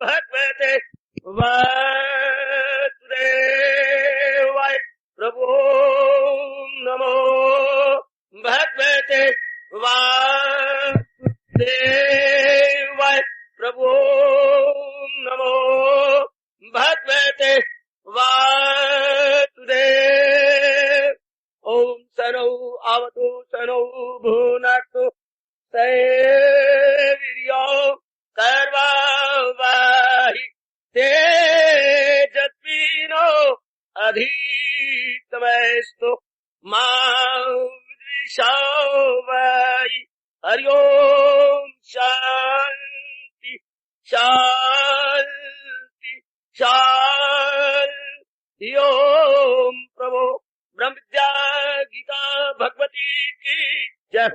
भगवते वासुदेवाय प्रभो नमो भगवते वासुदेवाय प्रभो नमो भगवते वासुदेव। ओम सनौ आवतु सनौ भुनक्तु सैर्यो सर्ववाहि तेजस्विनो अधितमस्तु मा विद्विषावै। हरि ओम शांति शांति शांति। ओम प्रभो ब्रह्म विद्या गीता भगवती की जय।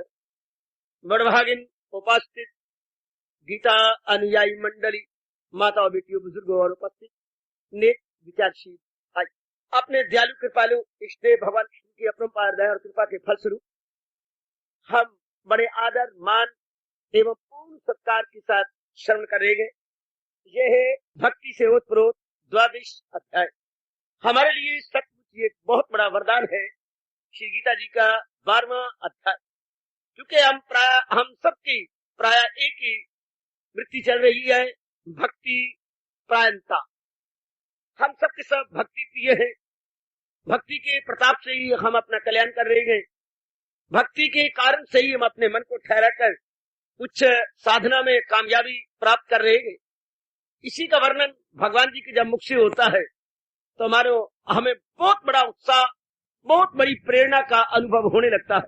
बड़भागिन उपस्थित गीता अनुयायी मंडली, माताओं बेटियों बुजुर्गों और उपस्थित नेक विचारशील भाई, अपने दयालु कृपालु इष्टदेव भगवान कृष्ण की अपरंपार दया और कृपा के फलस्वरूप हम बड़े आदर मान एवं पूर्ण सत्कार के साथ श्रवण करेंगे। यह है भक्ति से ओतप्रोत द्वादश अध्याय। हमारे लिए सचमुच एक बहुत बड़ा वरदान है श्री गीता जी का 12वां अध्याय, क्योंकि हम सबकी प्राय एक ही वृत्ति चल रही है, भक्ति प्रायणता। हम सबके सब भक्ति प्रिय है। भक्ति के प्रताप से ही हम अपना कल्याण कर रहे हैं। भक्ति के कारण से ही हम अपने मन को ठहरा कर उच्च साधना में कामयाबी प्राप्त कर रहे हैं। इसी का वर्णन भगवान जी के जब मुख से होता है तो हमें बहुत बड़ा उत्साह, बहुत बड़ी प्रेरणा का अनुभव होने लगता है।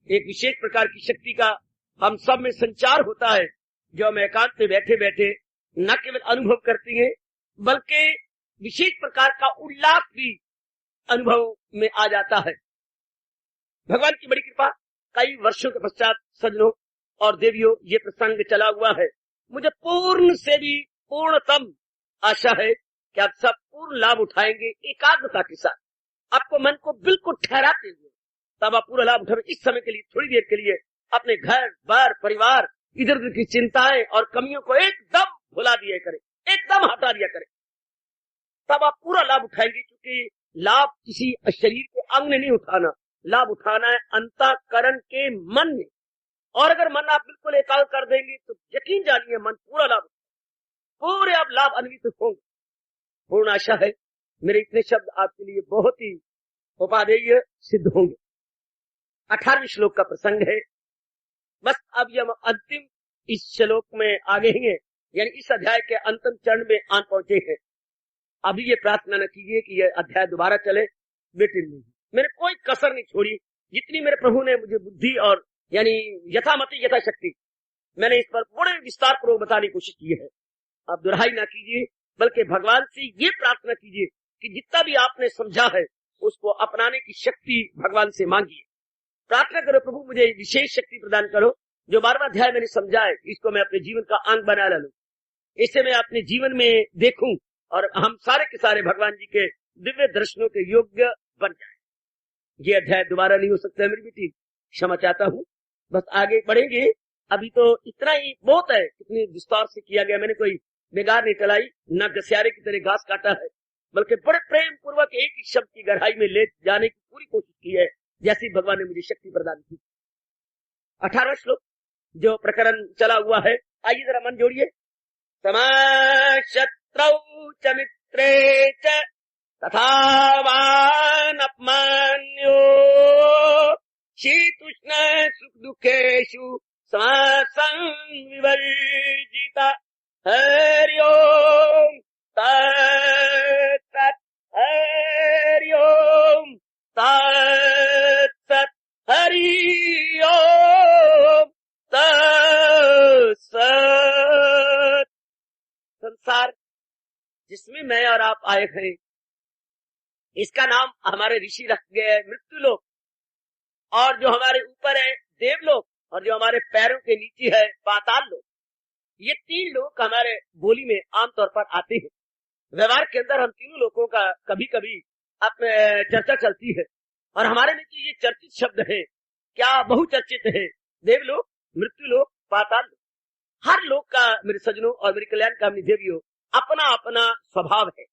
एक विशेष प्रकार की शक्ति का हम सब में संचार होता है, जो हम एकांत में बैठे बैठे न केवल अनुभव करती है, बल्कि विशेष प्रकार का उल्लास भी अनुभव में आ जाता है। भगवान की बड़ी कृपा, कई वर्षों के पश्चात सज्जनों और देवियों ये प्रसंग चला हुआ है। मुझे पूर्ण से भी पूर्णतम आशा है कि आप सब पूर्ण लाभ उठाएंगे एकाग्रता के साथ, आपको मन को बिल्कुल ठहराते हुए, तब आप पूरा लाभ उठाएंगे। इस समय के लिए, थोड़ी देर के लिए अपने घर बार परिवार इधर उधर की चिंताएं और कमियों को एकदम भुला दिया करें, एकदम हटा दिया करें, तब आप पूरा लाभ उठाएंगे। क्योंकि लाभ किसी शरीर के अंग ने नहीं उठाना, लाभ उठाना है अंतःकरण के मन ने। और अगर मन आप बिल्कुल एकाग्र कर देंगे तो यकीन जानिए मन पूरा लाभ, पूरे आप लाभ अन्वित होंगे। पूर्ण आशा है मेरे इतने शब्द आपके लिए बहुत ही उपादेय सिद्ध होंगे। 18वें श्लोक का प्रसंग है। बस अब हम अंतिम इस श्लोक में आगे हैं, यानी इस अध्याय के अंतिम चरण में आन पहुंचे हैं। अभी ये प्रार्थना न कीजिए कि यह अध्याय दोबारा चले, बेटे नहीं, मैंने कोई कसर नहीं छोड़ी। जितनी मेरे प्रभु ने मुझे बुद्धि और यानी यथामति यथाशक्ति मैंने इस पर बड़े विस्तार पूर्वक बताने की कोशिश की है। आप दुहाई ना कीजिए, बल्कि भगवान से ये प्रार्थना कीजिए कि जितना भी आपने समझा है उसको अपनाने की शक्ति भगवान से मांगिए। प्रार्थना करो, प्रभु मुझे विशेष शक्ति प्रदान करो, जो 12वां अध्याय मैंने समझा है इसको मैं अपने जीवन का अंग बना लूं, इससे मैं अपने जीवन में देखूं और हम सारे के सारे भगवान जी के दिव्य दर्शनों के योग्य बन जाए। ये अध्याय दोबारा नहीं हो सकता है मेरी बेटी, क्षमा चाहता हूँ। बस आगे बढ़ेंगे, अभी तो इतना ही बहुत है। कितनी विस्तार से किया गया, मैंने कोई बेगार नहीं चलाई, न गसियारे की तरह घास काटा है, बल्कि बड़े प्रेम पूर्वक एक ही शब्द की गहराई में ले जाने की पूरी कोशिश की है, जैसी भगवान ने मुझे शक्ति प्रदान की। 18वां श्लोक जो प्रकरण चला हुआ है, आइए जरा मन जोड़िए। समाशत्रौ च मित्रे च तथावान अपमान्यो शीतुष्ण सुख दुखेषु संविवर्जिता। हरि ओम तत्सत्, हरि ओम तत्सत्, हरि ओम तत्सत्। संसार जिसमें मैं और आप आए हैं, इसका नाम हमारे ऋषि रख गए मृत्युलोक, और जो हमारे ऊपर है देवलोक, और जो हमारे पैरों के नीचे है पाताल लोक। ये 3 लोक हमारे बोली में आमतौर पर आते हैं। व्यवहार के अंदर हम तीनों लोगों का कभी कभी चर्चा चलती है, और हमारे में ये चर्चित शब्द है, क्या बहुचर्चित है, देवलोक, मृत्युलोक, पाताल लोक। हर लोक का मेरे सज्जनों और मेरी कल्याण कामनी देवियों अपना अपना स्वभाव है।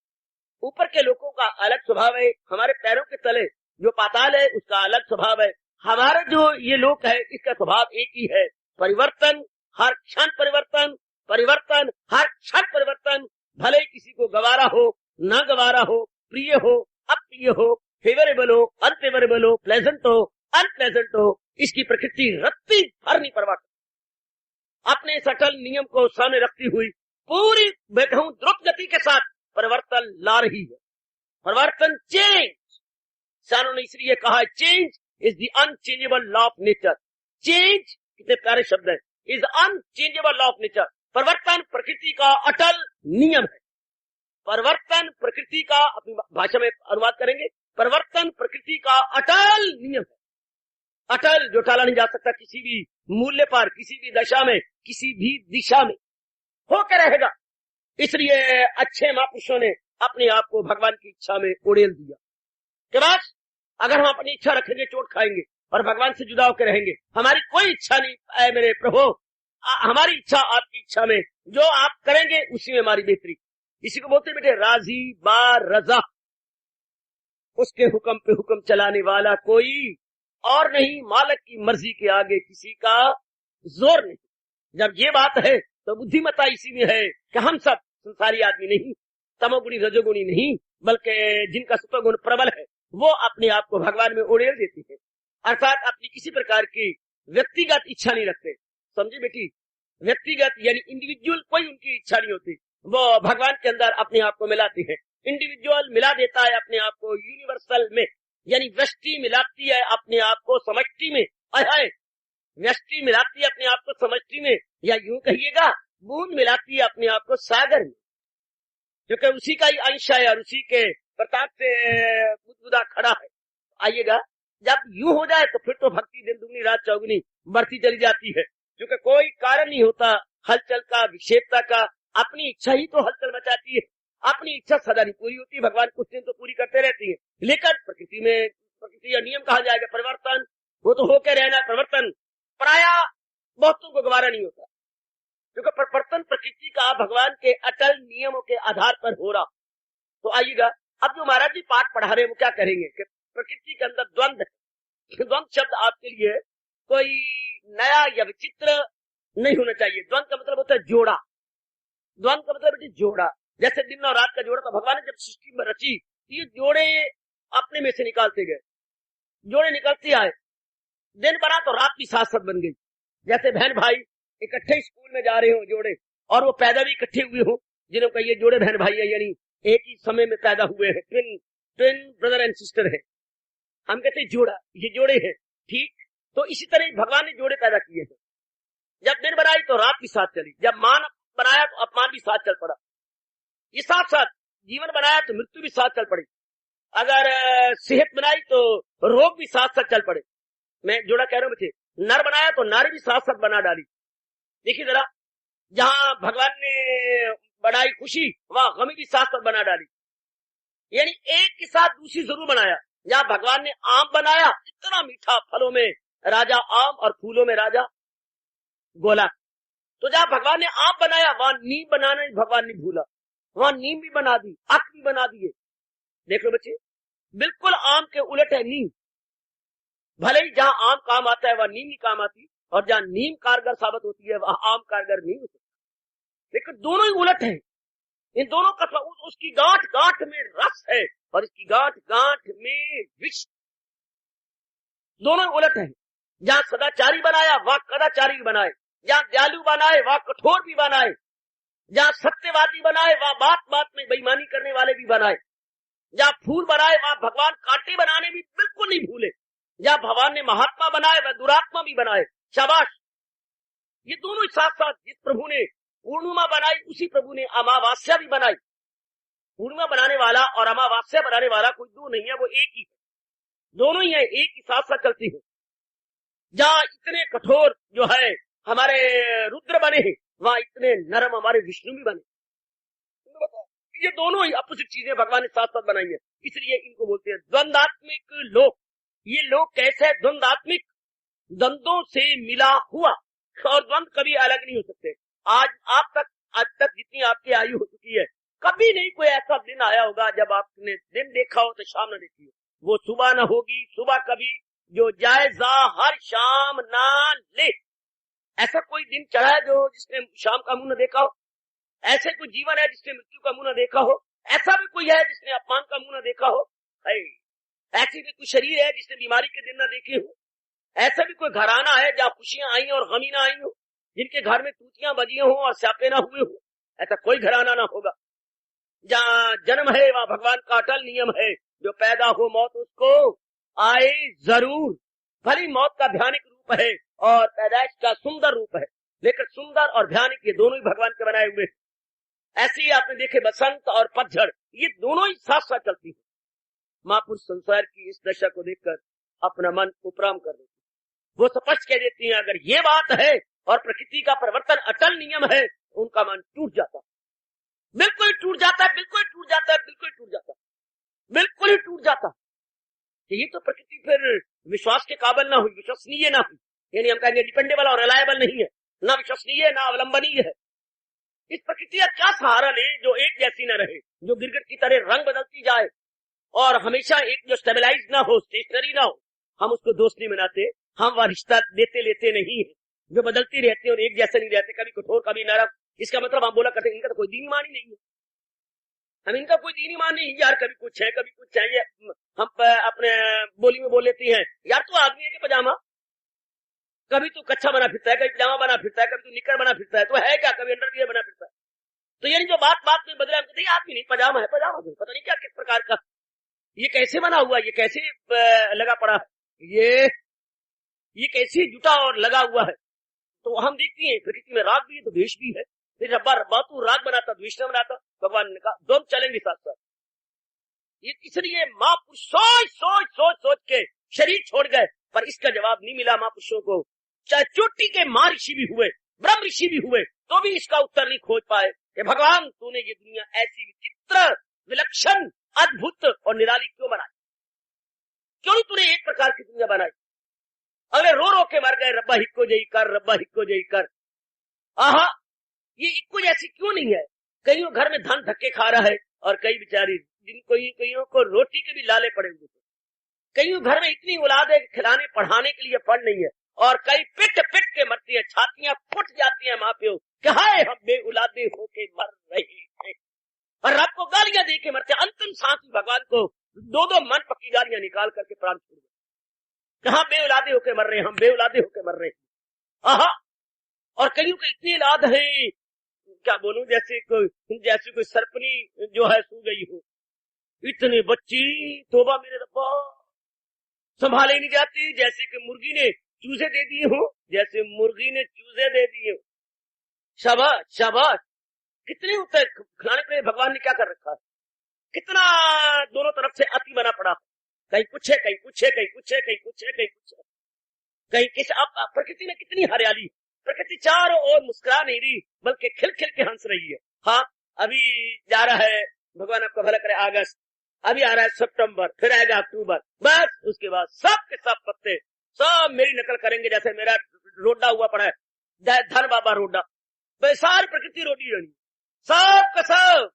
ऊपर के लोगों का अलग स्वभाव है, हमारे पैरों के तले जो पाताल है उसका अलग स्वभाव है। हमारे जो ये लोग है इसका स्वभाव एक ही है, परिवर्तन, हर क्षण परिवर्तन, परिवर्तन, हर क्षण परिवर्तन। भले किसी को गवारा हो, न गवारा हो, प्रिय हो, अप्रिय हो, फेवरेबल हो, अनफेवरेबल हो, प्लेजेंट हो, अनप्लेजेंट हो, इसकी प्रकृति रत्ती भर नहीं परवाह। अपने सटल नियम को सामने रखती हुई पूरी बेखूं द्रुत गति के साथ परिवर्तन ला रही है। परिवर्तन, चेंज, सानों ने इसलिए कहा change is the unchangeable law of nature. Change, कितने प्यारे शब्द है, is unchangeable law of nature. परिवर्तन प्रकृति का अटल नियम है। परिवर्तन प्रकृति का, अपनी भाषा में अनुवाद करेंगे, परिवर्तन प्रकृति का अटल नियम है। अटल, जो टाला नहीं जा सकता, किसी भी मूल्य पर, किसी भी दशा में, किसी भी दिशा में होकर रहेगा। इसलिए अच्छे महापुरुषों ने अपने आप को भगवान की इच्छा में उड़ेल दिया के बाद अगर हम अपनी इच्छा रखेंगे चोट खाएंगे और भगवान से जुदा होकर रहेंगे। हमारी कोई इच्छा नहीं है मेरे प्रभु, हमारी इच्छा आपकी इच्छा में, जो आप करेंगे उसी में हमारी बेहतरी। इसी को बोलते बेटे राजी बार रजा, उसके हुक्म पे हुक्म चलाने वाला कोई और नहीं, मालिक की मर्जी के आगे किसी का जोर नहीं। जब ये बात है तो बुद्धिमत्ता इसी में है कि हम सब संसारी आदमी नहीं, तमोगुणी रजोगुणी नहीं, बल्कि जिनका सत्वगुण प्रबल है वो अपने आप को भगवान में उड़ेल देती है, अर्थात अपनी किसी प्रकार की व्यक्तिगत इच्छा नहीं रखते। समझी बेटी, व्यक्तिगत यानी इंडिविजुअल कोई उनकी इच्छा नहीं होती, वो भगवान के अंदर अपने आप को मिलाती है। इंडिविजुअल मिला देता है अपने आप को यूनिवर्सल में, यानी व्यष्टि मिलाती है अपने आप को समष्टि में। व्यष्टि मिलाती है अपने आप को समष्टि में, या यूं कहिएगा बूंद मिलाती है अपने आप को सागर में, क्योंकि उसी का ही अंश है और उसी के प्रताप से बुदबुदा खड़ा है। आइएगा, जब यूं हो जाए तो फिर तो भक्ति दिन दुगनी रात चौगुनी बढ़ती चली जाती है, क्योंकि कोई कारण नहीं होता हलचल का, विक्षेपता का। अपनी इच्छा ही तो हलचल मचाती है, अपनी इच्छा सदा नहीं पूरी होती, भगवान कुछ दिन तो पूरी करते रहती है। लेकिन प्रकृति में, प्रकृति का नियम कहा जाएगा परिवर्तन, वो तो होकर रहना। परिवर्तन प्राय बहुतों को गवारा नहीं होता, क्योंकि परिवर्तन प्रकृति का भगवान के अटल नियमों के आधार पर हो रहा। तो आइएगा, अब जो महाराज जी पाठ पढ़ा रहे हैं वो क्या करेंगे कि प्रकृति के अंदर द्वंद है। द्वंद शब्द आपके लिए कोई नया या विचित्र नहीं होना चाहिए। द्वंद का मतलब होता है जोड़ा। द्वंद का मतलब है जोड़ा, जैसे दिन और रात का जोड़ा था। भगवान ने जब सृष्टि में रची ये जोड़े अपने में से निकालते गए, जोड़े निकलते आए, दिन बना तो रात भी साथ साथ बन गई। जैसे बहन भाई इकट्ठे स्कूल में जा रहे हो जोड़े, और वो पैदा भी इकट्ठे हुए हो, जिन्हों का ये जोड़े बहन भाई है, यानी एक ही समय में पैदा हुए हैं, ट्विन ब्रदर एंड सिस्टर है, हम कहते हैं जोड़ा, ये जोड़े हैं। ठीक, तो इसी तरह भगवान ने जोड़े पैदा किए हैं। जब दिन बनाई तो रात भी साथ चली, जब मान बनाया तो अपमान भी साथ चल पड़ा, ये साथ साथ जीवन बनाया तो मृत्यु भी साथ चल पड़ी, अगर सेहत बनाई तो रोग भी साथ साथ चल पड़े। मैं जोड़ा कह रहा हूं बच्चे, नर बनाया तो नारी भी साथ साथ बना डाली। देखिए जरा, जहां भगवान ने बनाई खुशी वहां गमी भी साथ साथ बना डाली, यानी एक के साथ दूसरी जरूर बनाया। जहां भगवान ने आम बनाया, इतना मीठा, फलों में राजा आम और फूलों में राजा गोला। तो जहां भगवान ने आम बनाया वहां नीम बनाना भगवान ने भूला, वहां नीम भी बना दी, अख भी बना दिए। देख लो बच्चे, बिल्कुल आम के उलट है नीम। भले ही जहां आम काम आता है वहां नीम ही काम आती, और जहां नीम कारगर साबित होती है वहां आम कारगर नहीं हो सकता। लेकिन दोनों ही उलट है। इन दोनों का उसकी गांठ गांठ में रस है और इसकी गांठ गांठ में विष। दोनों उलट है। जहां सदाचारी बनाया वहां कदाचारी भी बनाए, जहां दयालु बनाए वहां कठोर भी बनाए, जहां सत्यवादी बनाए वहां बात बात में बेईमानी करने वाले भी बनाए, जहां फूल बनाए वहां भगवान कांटे बनाने भी बिल्कुल नहीं भूले, जहां भगवान ने महात्मा बनाए वह दुरात्मा भी बनाए। शाबाश, ये दोनों ही साथ साथ। जिस प्रभु ने पूर्णिमा बनाई उसी प्रभु ने अमावास्या भी बनाई। पूर्णिमा बनाने वाला और अमावास्या बनाने वाला कोई दो नहीं है, वो एक ही है, दोनों ही है, एक ही साथ साथ चलती है। जहां इतने कठोर जो है हमारे रुद्र बने हैं वहां इतने नरम हमारे विष्णु भी बने। ये दोनों ही अपोजिट चीजें भगवान ने साथ साथ बनाई है, इसलिए इनको बोलते हैं द्वंदात्मिक लोक। ये लोक कैसे है? द्वंदात्मिक, द्वंद्वों से मिला हुआ, और द्वंद कभी अलग नहीं हो सकते। आज आप तक आज तक जितनी आपकी आयु हो चुकी है, कभी नहीं कोई ऐसा दिन आया होगा जब आपने दिन देखा हो तो शाम न देखी हो। वो सुबह न होगी, सुबह कभी जो जायजा हर शाम ना ले। ऐसा कोई दिन चढ़ा है जो जिसने शाम का मुंह न देखा हो? ऐसे कोई जीवन है जिसने मृत्यु का मुंह न देखा हो? ऐसा भी कोई है जिसने अपमान का मुंह न देखा हो? ऐसी भी कोई शरीर है जिसने बीमारी के दिन न देखे हो? ऐसा भी कोई घराना है जहाँ खुशियां आई और गमी ना आई हो, जिनके घर में तूतियां बजी हो और स्यापे ना हुए हो? ऐसा कोई घराना ना होगा। जहाँ जन्म है वहाँ भगवान का अटल नियम है, जो पैदा हो मौत उसको आए जरूर। भली मौत का भयानक रूप है और पैदाइश का सुंदर रूप है, लेकिन सुंदर और भयानक ये दोनों ही भगवान के बनाए हुए। ऐसे ही आपने देखे बसंत और पतझड़, ये दोनों ही साथ साथ चलती है। महापुरुष संसार की इस दशा को देखकर अपना मन उपराम कर देती, वो स्पष्ट कह देती है अगर ये बात है और प्रकृति का परिवर्तन अटल नियम है, उनका मन टूट जाता, बिल्कुल टूट जाता है, बिल्कुल टूट जाता है, बिल्कुल टूट जाता, बिल्कुल ही टूट जाता। ये तो प्रकृति फिर विश्वास के काबिल ना हुई, विश्वसनीय ना हुई, यानी हम कहेंगे डिपेंडेबल और रिलायबल नहीं है, ना विश्वसनीय ना अवलंबनीय है। इस प्रकृति का क्या सहारा ले जो एक जैसी न रहे, जो गिरगिट की तरह रंग बदलती जाए और हमेशा एक जो स्टेबलाइज ना हो, स्टेशनरी ना हो। हम उसको दोस्त नहीं बनाते, हम वह रिश्ता देते लेते नहीं है, जो बदलती रहते और एक जैसे नहीं रहते, कभी कठोर कभी नरम। इसका मतलब हम बोला करते इनका तो कोई दीन ईमान ही नहीं है, हम इनका कोई दीन ईमान नहीं यार, कभी कुछ है कभी कुछ चाहिए। हम अपने बोली में बोल लेती हैं यार तू आदमी है कि पजामा, कभी तू कच्छा बना फिरता है, कभी पजामा बना फिरता है, कभी तू निकर बना फिरता है, तो है क्या, कभी अंडरवियर बना फिरता है। तो यानी जो बात बात में बदला, हम कहते हैं आदमी नहीं पजामा है, पजामा है, पता नहीं क्या किस प्रकार का, ये कैसे बना हुआ, ये कैसे लगा पड़ा है, ये कैसे जुटा और लगा हुआ है। तो हम देखते हैं प्रकृति में राग भी है तो द्वेष भी है। फिर रब्बा रब्बा तू राग बनाता द्वेष न बनाता, भगवान ने कहा दोनों चलेंगे साथ साथ। ये इसलिए महापुरुष सोच सोच सोच सोच के शरीर छोड़ गए, पर इसका जवाब नहीं मिला महापुरुषों को। चाहे चोटी के मां ऋषि भी हुए, ब्रह्म ऋषि भी हुए, तो भी इसका उत्तर नहीं खोज पाए कि भगवान तूने ये दुनिया ऐसी विचित्र विलक्षण अद्भुत और निराली क्यों बनाई, क्यों नहीं तूने एक प्रकार की दुनिया बनाई। अगले रो रो के मर गए, रब्बा हिक्को जई कर, रब्बा हिक्को जई कर। आहा, ये इक्को जैसी क्यों नहीं है। कईयों घर में धन धक्के खा रहा है और कई बेचारी कईयों को रोटी के भी लाले पड़े हुए, कईयों घर में इतनी औलाद है खिलाने पढ़ाने के लिए फंड नहीं है, और कई पिट पिट के मरती है, छातियां फुट जाती है माँ प्यो कि हाय हम बेऔलादे होके मर रहे थे, और रब को गालियां दे के मरते। अंतिम सांस भगवान को दो दो मन पक्की गालियां निकाल करके प्राण छोड़ गए, कहा बेऔलादे होके मर रहे हैं, हम बेऔलादे होके मर रहे हैं। आहा, और कईयों को इतनी औलाद है, क्या बोलूं, जैसे कोई सरपनी जो है सो गई हो, इतने बच्ची, तोबा मेरे रब्बा, संभाले नहीं जाती, जैसे कि मुर्गी ने चूजे दे दिए हो, जैसे मुर्गी ने चूजे दे दिए हो। शाबाश शाबाश, कितने होते खिलाने के लिए भगवान ने क्या कर रखा है, कितना दोनों तरफ से अति बना पड़ा, कहीं कुछ है कहीं कुछ है, कहीं कुछ है कहीं कुछ है, कहीं कुछ है कहीं किस। अब प्रकृति में कितनी हरियाली, प्रकृति चारों ओर मुस्कुरा नहीं रही बल्कि खिल खिल के हंस रही है। हाँ, अभी जा रहा है, भगवान आपका भला करे, अगस्त, अभी आ रहा है सितंबर, फिर आएगा अक्टूबर, बस उसके बाद सब के सब पत्ते सब मेरी नकल करेंगे, जैसे मेरा रोडा हुआ पड़ा है, धन बाबा रोडा, सारी प्रकृति रोडी रहनी, सब का सब,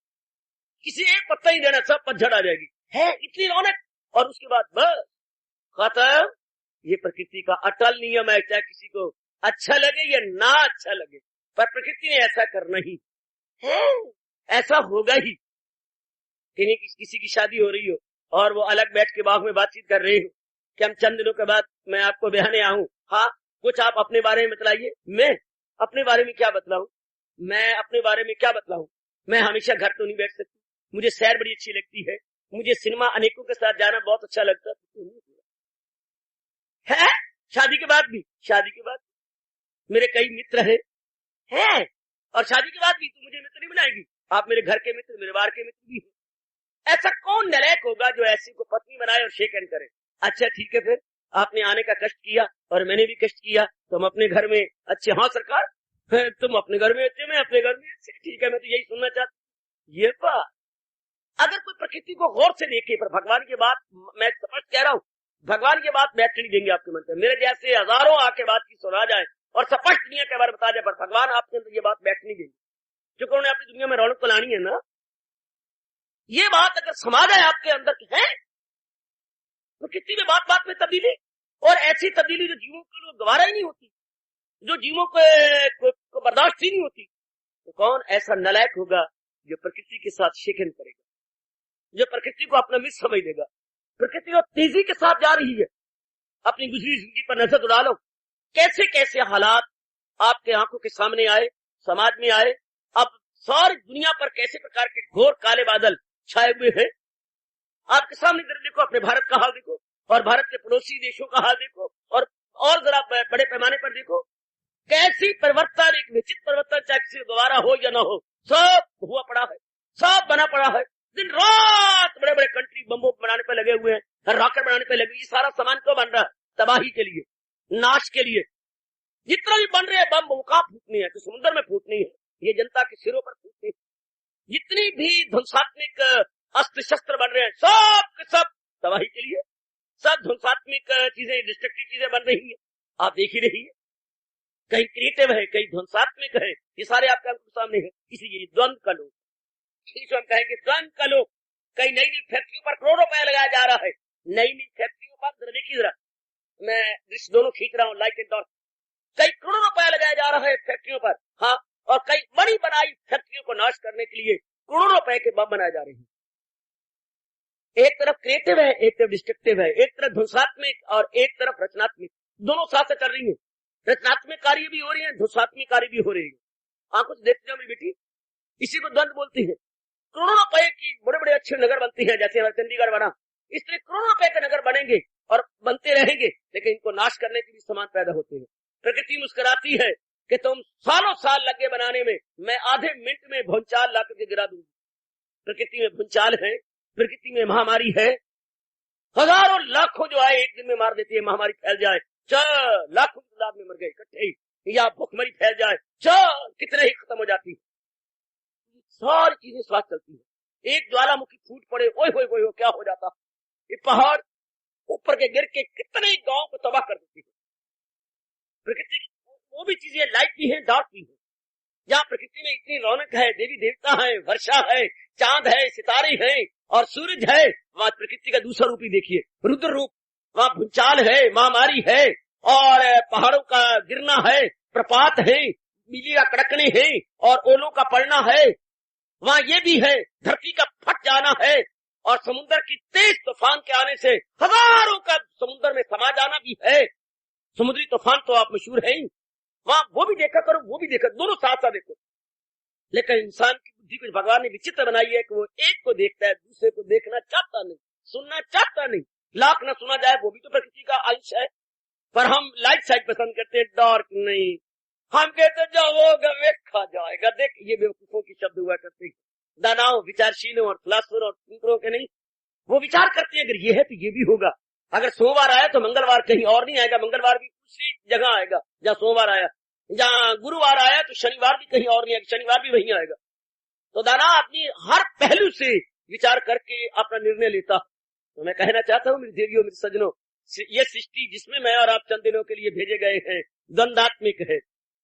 किसी एक पत्ता ही देना, सब पतझड़ आ जाएगी, है इतनी रौनक, और उसके बाद बस खत्म। ये प्रकृति का अटल नियम है, चाहे किसी को अच्छा लगे या ना अच्छा लगे, पर प्रकृति ने ऐसा करना ही है, ऐसा होगा ही। किसी की शादी हो रही हो और वो अलग बैठ के बाग में बातचीत कर रहे हो कि हम चंद दिनों के बाद मैं आपको बयाने आऊं, हाँ कुछ आप अपने बारे में बतलाइए। मैं अपने बारे में क्या बतलाऊं, मैं अपने बारे में क्या बतलाऊं, मैं हमेशा घर तो नहीं बैठ सकती, मुझे सैर बड़ी अच्छी लगती है, मुझे सिनेमा अनेकों के साथ जाना बहुत अच्छा लगता है। शादी के बाद भी, शादी के बाद मेरे कई मित्र हैं, और शादी के बाद भी तू मुझे मित्र नहीं बनाएगी, आप मेरे घर के मित्र, मेरे बाहर के मित्र भी हैं। ऐसा कौन नलायक होगा जो ऐसी को पत्नी बनाए और शेकन करे। अच्छा ठीक है, फिर आपने आने का कष्ट किया और मैंने भी कष्ट किया, तो हम अपने घर में अच्छे, हाँ सरकार तुम अपने घर में अच्छे, मैं अपने घर में अच्छे, ठीक है, मैं तो यही सुनना चाहता। ये बात अगर कोई प्रकृति को गौर से देखे, पर भगवान की बात मैं स्पष्ट कह रहा हूँ, भगवान की बात बैठ नहीं देंगे आपके मन में, मेरे जैसे हजारों आके बात की सुना जाए और स्पष्ट दुनिया के बारे में बता जाए, पर भगवान आपके अंदर ये बात बैठ नहीं देंगे। क्योंकि उन्हें अपनी दुनिया में रौनक तो लानी है ना। ये बात अगर समा जाए आपके अंदर की है तो कितनी में बात बात में तब्दीली, और ऐसी तब्दीली जो जीवों के लिए गवारा ही नहीं होती, जो जीवों को बर्दाश्त ही नहीं होती, तो कौन ऐसा नलायक होगा जो प्रकृति के साथ शिकन करेगा, जो प्रकृति को अपना मित्र समझ लेगा। प्रकृति तो तेजी के साथ जा रही है। अपनी गुजरी जिंदगी पर नजर उड़ा लो, कैसे कैसे हालात आपके आंखों के सामने आए, समाज में आए। अब सारी दुनिया पर कैसे प्रकार के घोर काले बादल छाए हुए हैं। आपके सामने जरा देखो, अपने भारत का हाल देखो और भारत के पड़ोसी देशों का हाल देखो, और जरा बड़े पैमाने पर देखो कैसी परिवर्तन, एक निश्चित परिवर्तन चाहे किसी दोबारा हो या ना हो, सब हुआ पड़ा है, सब बना पड़ा है। दिन रात बड़े बड़े कंट्री बम बनाने पर लगे हुए हैं, रॉकेट बनाने पर लगे। ये सारा सामान क्यों बन रहा है? तबाही के लिए, नाश के लिए। जितना भी बन रहे हैं बम, वो कहाँ फूटनी है? तो समुद्र में फूटनी है, ये जनता के सिरों पर फूटनी है। जितनी भी ध्वंसात्मक अस्त्र शस्त्र बन रहे हैं, सब के सब तबाही के लिए, सब ध्वंसात्मक चीजें, डिस्ट्रक्टिव चीजें बन रही है। आप देख ही रही है, कहीं क्रिएटिव है, कहीं ध्वंसात्मक है, ये सारे आपके आंखों के सामने है। इसलिए द्वंद का लोग, हम कहेंगे द्वंद का लोग। कई नई नई फैक्ट्रियों पर करोड़ों रुपया लगाया जा रहा है, नई नई फैक्ट्रियों पर। जरा देखिए, जरा मैं दृश्य दोनों खींच रहा हूँ, लाइक एंड डॉट। कई करोड़ों रुपया लगाया जा रहा है फैक्ट्रियों पर, हाँ, और कई बड़ी बनाई फैक्ट्रियों को नाश करने के लिए करोड़ों रुपए के बम बनाए जा रहे हैं। एक तरफ क्रिएटिव है, एक तरफ डिस्ट्रक्टिव है, एक तरफ ध्वंसात्मक और एक तरफ रचनात्मक, दोनों साथ साथ चल रही है। रचनात्मक कार्य भी हो रही है, ध्वंसात्मक कार्य भी हो रही है। आंखों से देखते हो मेरी बेटी, इसी को द्वंद बोलती है। करोड़ों रुपए की बड़े बड़े अच्छे नगर बनती हैं, जैसे हमारा चंडीगढ़ बना, इस तरह करोड़ों रुपए के नगर बनेंगे और बनते रहेंगे, लेकिन इनको नाश करने के भी सामान पैदा होते हैं। प्रकृति मुस्कुराती है कि तुम सालों साल लगे बनाने में, मैं आधे मिनट में भूचाल ला करके गिरा दूंगी। प्रकृति में भूचाल है, प्रकृति में महामारी है। हजारों लाखों जो आए एक दिन में मार देती है, महामारी फैल जाए, लाखों की तादाद में मर गए इकट्ठे, या भूखमरी फैल जाए, कितने ही खत्म हो जाती है। सारी चीजें साथ चलती है। एक ज्वालामुखी फूट पड़े, ओए होए होए, क्या हो जाता। ये पहाड़ ऊपर के गिर के कितने गांव को तबाह कर देती है। प्रकृति की वो भी चीजें लाइट भी है, डार्क भी है। जहाँ प्रकृति में इतनी रौनक है, देवी देवता है, वर्षा है, चांद है, सितारे हैं और सूरज है, वहाँ प्रकृति का दूसरा रूप ही देखिए, रुद्र रूप। वहाँ भूचाल है, महामारी है, और पहाड़ों का गिरना है, प्रपात है, बिजली का कड़कने है और ओलों का पड़ना है। वहाँ ये भी है, धरती का फट जाना है, और समुद्र की तेज तूफान के आने से हजारों का समुद्र में समा जाना भी है। समुद्री तूफान तो आप मशहूर है ही, वहाँ वो भी देखा करो, वो भी देखा, दोनों साथ साथ देखो। लेकिन इंसान की बुद्धि को भगवान ने विचित्र बनाई है कि वो एक को देखता है, दूसरे को देखना चाहता नहीं, सुनना चाहता नहीं। लाख न सुना जाए वो भी तो प्रकृति का अंश है, पर हम लाइट साइड पसंद करते हैं, डार्क नहीं। हम कहते जाओगा देखा जाएगा, देख, ये बेवकूफों की शब्द हुआ करते हैं। दानाओं, विचारशीलों और फिलासफरों और थिंकरों के नहीं, वो विचार करते हैं अगर ये है तो ये भी होगा। अगर सोमवार आया तो मंगलवार कहीं और नहीं आएगा, मंगलवार भी उसी जगह आएगा जहाँ सोमवार आया। जहाँ गुरुवार आया तो शनिवार भी कहीं और नहीं आएगा, शनिवार भी वहीं आएगा। तो दाना आदमी हर पहलू से विचार करके अपना निर्णय लेता। तो मैं कहना चाहता हूँ मेरी देवियों, मेरे सज्जनों, ये सृष्टि जिसमें मैं और आप चंद दिनों के लिए भेजे गए हैं द्वंदात्मिक है।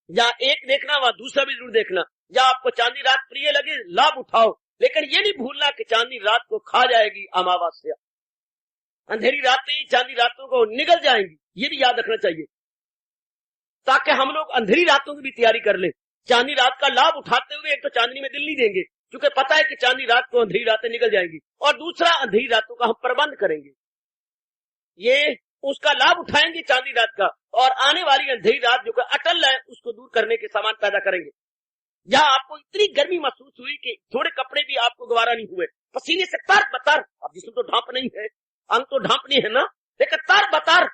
जहाँ एक देखना वहाँ दूसरा भी जरूर देखना। जहाँ आपको चांदी रात प्रिय लगे लाभ उठाओ, लेकिन ये नहीं भूलना कि चांदी रात को खा जाएगी अमावस्या। अंधेरी रातें चांदी रातों को निगल जाएंगी, ये भी याद रखना चाहिए, ताकि हम लोग अंधेरी रातों की भी तैयारी कर लें। चांदी रात का लाभ उठाते हुए एक तो चांदनी में दिल नहीं देंगे, क्योंकि पता है कि चांदी रात को अंधेरी रातें निकल जाएंगी, और दूसरा अंधेरी रातों का हम प्रबंध करेंगे, ये उसका लाभ उठाएंगे चांदी रात का, और आने वाली अंधेरी रात जो अटल है उसको दूर करने के सामान पैदा करेंगे। जहाँ आपको इतनी गर्मी महसूस हुई कि थोड़े कपड़े भी आपको गवारा नहीं हुए, पसीने से तर बतर, अब जिसमें तो ढांप नहीं है, अंग तो ढांपनी है ना, लेकिन तर बतर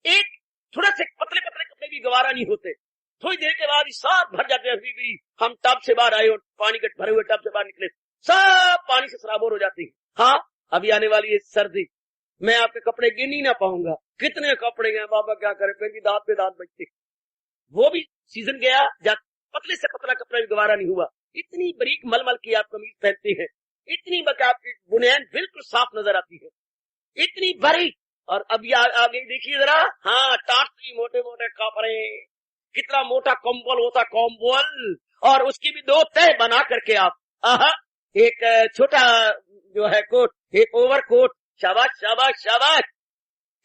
एक थोड़े से पतले पतले कपड़े भी गवारा नहीं होते। थोड़ी देर के बाद साथ भर जाते हैं। अभी भी हम टब से बाहर आए और पानी के भरे हुए टब से बाहर निकले, सब पानी से सराबोर हो जाती है। हाँ, अभी आने वाली है सर्दी, मैं आपके कपड़े गिन ही ना पाऊंगा, कितने कपड़े हैं बाबा, क्या करे, फिर भी दांत पे दांत बचते। वो भी सीजन गया जब पतले से पतला कपड़ा भी गवारा नहीं हुआ। इतनी बारीक मलमल की आप कमीज पहनते हैं, इतनी आपकी बुनियाद बिल्कुल साफ नजर आती है, इतनी बारीक। और अभी आगे देखिए जरा, हाँ, टाट मोटे मोटे कपड़े, कितना मोटा कंबल होता कंबल, और उसकी भी 2 तह बना करके आप एक छोटा जो है कोट, एक ओवर कोट, शाबाश शाबाश शाबाश।